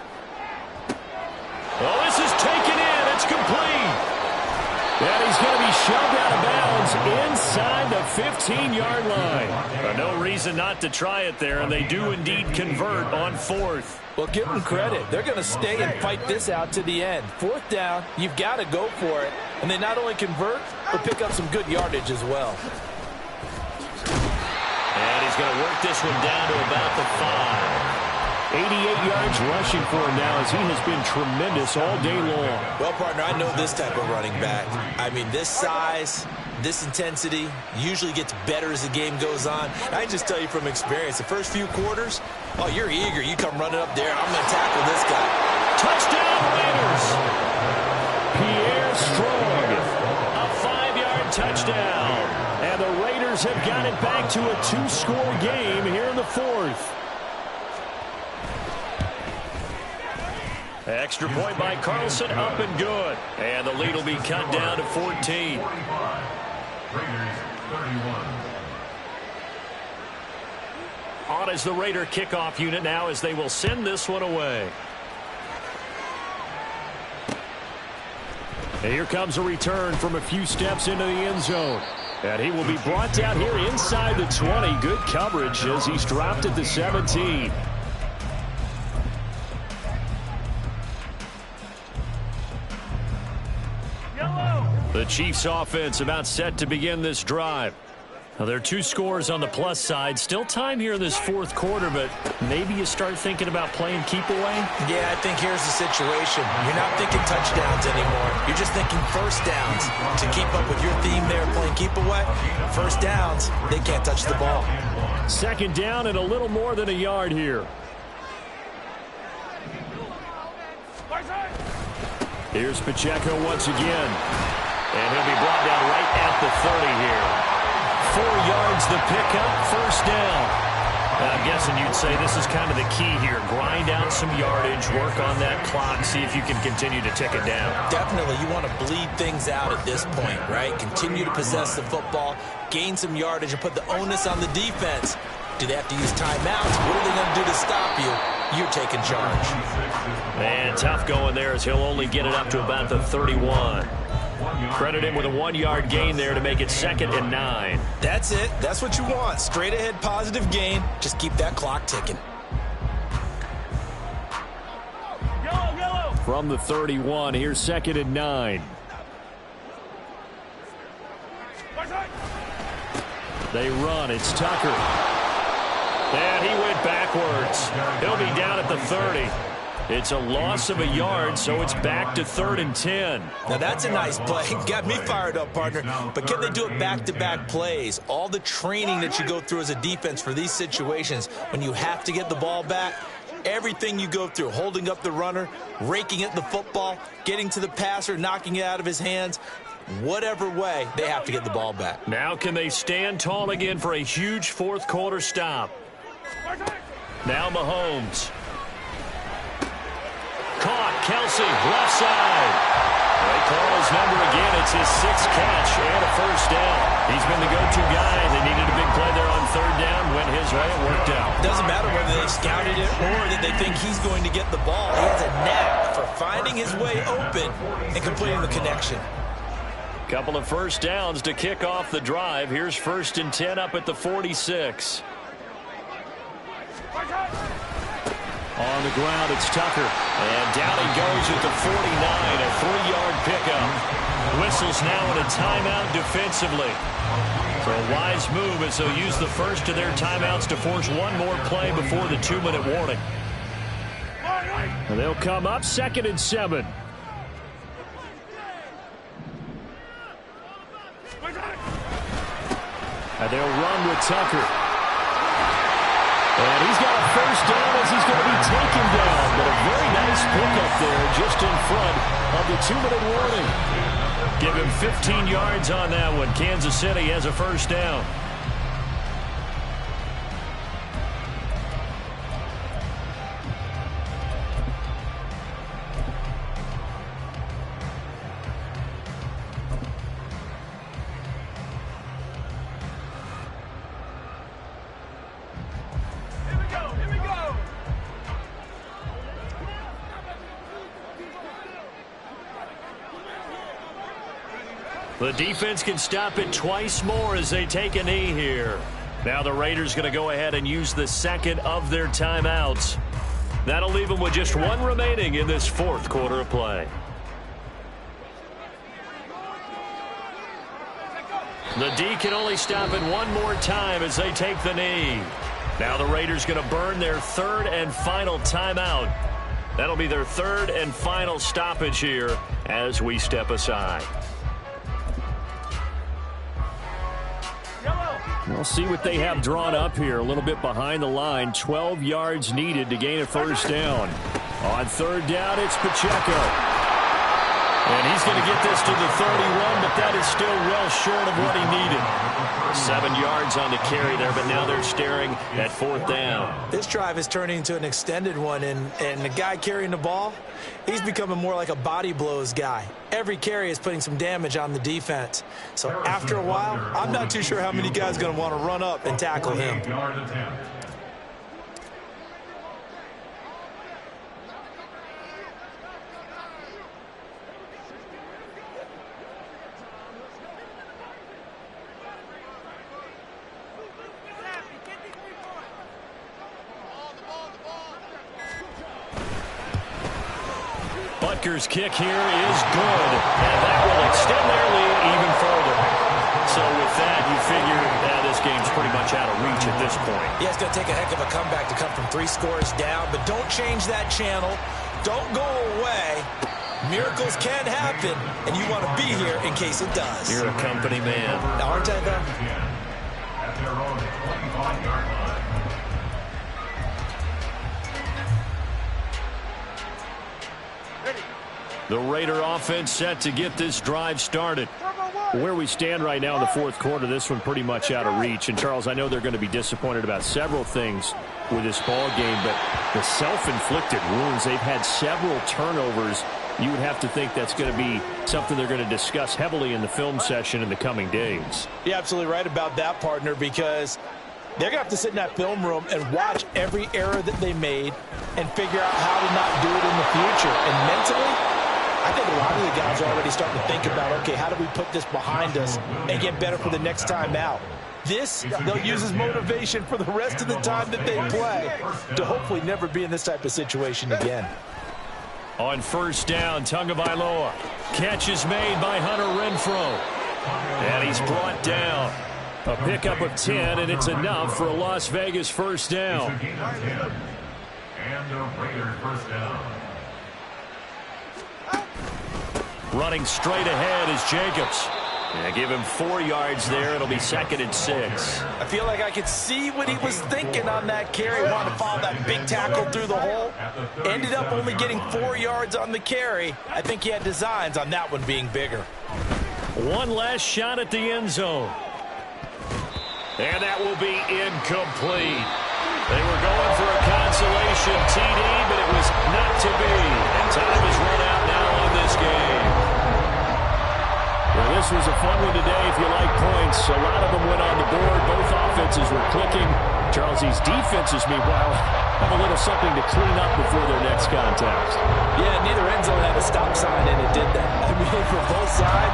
Oh, this is taken in. It's complete. And he's going to be shoved out of bounds inside the 15-yard line. No reason not to try it there, and they do indeed convert on 4th. Well, give them credit. They're going to stay and fight this out to the end. 4th down, you've got to go for it. And they not only convert, but pick up some good yardage as well. And he's going to work this one down to about the 5. 88 yards rushing for him now as he has been tremendous all day long. Well, partner, I know this type of running back. I mean, this size, this intensity usually gets better as the game goes on. I just tell you from experience, the first few quarters, oh, you're eager. You come running up there. I'm going to tackle this guy. Touchdown, Raiders! Pierre Strong. A 5-yard touchdown. And the Raiders have got it back to a 2-score game here in the 4th. Extra point by Carlson, up and good. And the lead will be cut down to 14. 45. Raiders 31. On is the Raider kickoff unit now as they will send this one away. And here comes a return from a few steps into the end zone. And he will be brought down here inside the 20. Good coverage as he's dropped at the 17. The Chiefs offense about set to begin this drive. Now, there are 2 scores on the plus side. Still time here in this 4th quarter, but maybe you start thinking about playing keep away? Yeah, I think here's the situation. You're not thinking touchdowns anymore. You're just thinking first downs. To keep up with your theme there, playing keep away, first downs, they can't touch the ball. 2nd down and a little more than a yard here. Here's Pacheco once again. And he'll be brought down right at the 30 here. 4 yards the pickup, first down. I'm guessing you'd say this is kind of the key here. Grind out some yardage, work on that clock, see if you can continue to tick it down. Definitely, you want to bleed things out at this point, right? Continue to possess the football, gain some yardage, and put the onus on the defense. Do they have to use timeouts? What are they going to do to stop you? You're taking charge. And tough going there as he'll only get it up to about the 31. Credit him with a 1-yard gain there to make it 2nd and 9. That's it. That's what you want. Straight ahead positive gain. Just keep that clock ticking. From the 31, here's 2nd and 9. They run. It's Tucker. And he went backwards. He'll be down at the 30. It's a loss of a yard, so it's back to 3rd and 10. Now, that's a nice play. Got me fired up, partner. But can they do it back-to-back plays? All the training that you go through as a defense for these situations, when you have to get the ball back, everything you go through, holding up the runner, raking at the football, getting to the passer, knocking it out of his hands, whatever way, they have to get the ball back. Now can they stand tall again for a huge 4th quarter stop? Now Mahomes. Caught, Kelsey, left side. They call his number again. It's his 6th catch and a first down. He's been the go-to guy. They needed a big play there on 3rd down. Went his way. It worked out. Doesn't matter whether they scouted it or that they think he's going to get the ball. He has a knack for finding his way open and completing the connection. Couple of first downs to kick off the drive. Here's 1st and 10 up at the 46. On the ground, it's Tucker. And down he goes at the 49, a 3-yard pickup. Whistles now in a timeout defensively. So a wise move as they'll use the first of their timeouts to force one more play before the 2-minute warning. And they'll come up 2nd and 7. And they'll run with Tucker. And he's got a first down as he's going to be taken down. But a very nice pickup there just in front of the 2-minute warning. Give him 15 yards on that one. Kansas City has a first down. The defense can stop it twice more as they take a knee here. Now the Raiders going to go ahead and use the second of their timeouts. That'll leave them with just one remaining in this fourth quarter of play. The D can only stop it one more time as they take the knee. Now the Raiders going to burn their third and final timeout. That'll be their third and final stoppage here as we step aside. We'll see what they have drawn up here. A little bit behind the line. 12 yards needed to gain a first down. On third down, it's Pacheco. And he's going to get this to the 31, but that is still well short of what he needed. 7 yards on the carry there, but now they're staring at fourth down. This drive is turning into an extended one, and the guy carrying the ball, he's becoming more like a body blows guy. Every carry is putting some damage on the defense. So after a while, I'm not too sure how many guys are going to want to run up and tackle him. Butker's kick here is good, and that will extend their lead even further. So with that, you figure this game's pretty much out of reach at this point. Yeah, it's going to take a heck of a comeback to come from 3 scores down, but don't change that channel. Don't go away. Miracles can happen, and you want to be here in case it does. You're a company man. Aren't I, though? At their own 25-yard line. The Raider offense set to get this drive started. Where we stand right now in the fourth quarter, this one pretty much out of reach. And, Charles, I know they're going to be disappointed about several things with this ball game, but the self-inflicted wounds, they've had several turnovers. You would have to think that's going to be something they're going to discuss heavily in the film session in the coming days. You're absolutely right about that, partner, because they're going to have to sit in that film room and watch every error that they made and figure out how to not do it in the future. And mentally, I think a lot of the guys are already starting to think about, okay, how do we put this behind us and get better for the next time out? This, they'll use as motivation for the rest of the time that they play to hopefully never be in this type of situation again. On first down, Tagovailoa. Catch is made by Hunter Renfrow. And he's brought down. A pickup of 10, and it's enough for a Las Vegas first down. It's a gain of 10. And a Raider first down. Running straight ahead is Jacobs. Yeah, give him 4 yards there. It'll be 2nd and 6. I feel like I could see what he was thinking on that carry. Wanted to follow that big tackle through the hole. Ended up only getting 4 yards on the carry. I think he had designs on that one being bigger. One last shot at the end zone. And that will be incomplete. They were going for a consolation TD, but it was not to be. And time is run out now on this game. Well, this was a fun one today if you like points. A lot of them went on the board. Both offenses were clicking. Charles, these defenses, meanwhile, have a little something to clean up before their next contact. Yeah, neither end zone had a stop sign, and it did that. I mean, for both sides.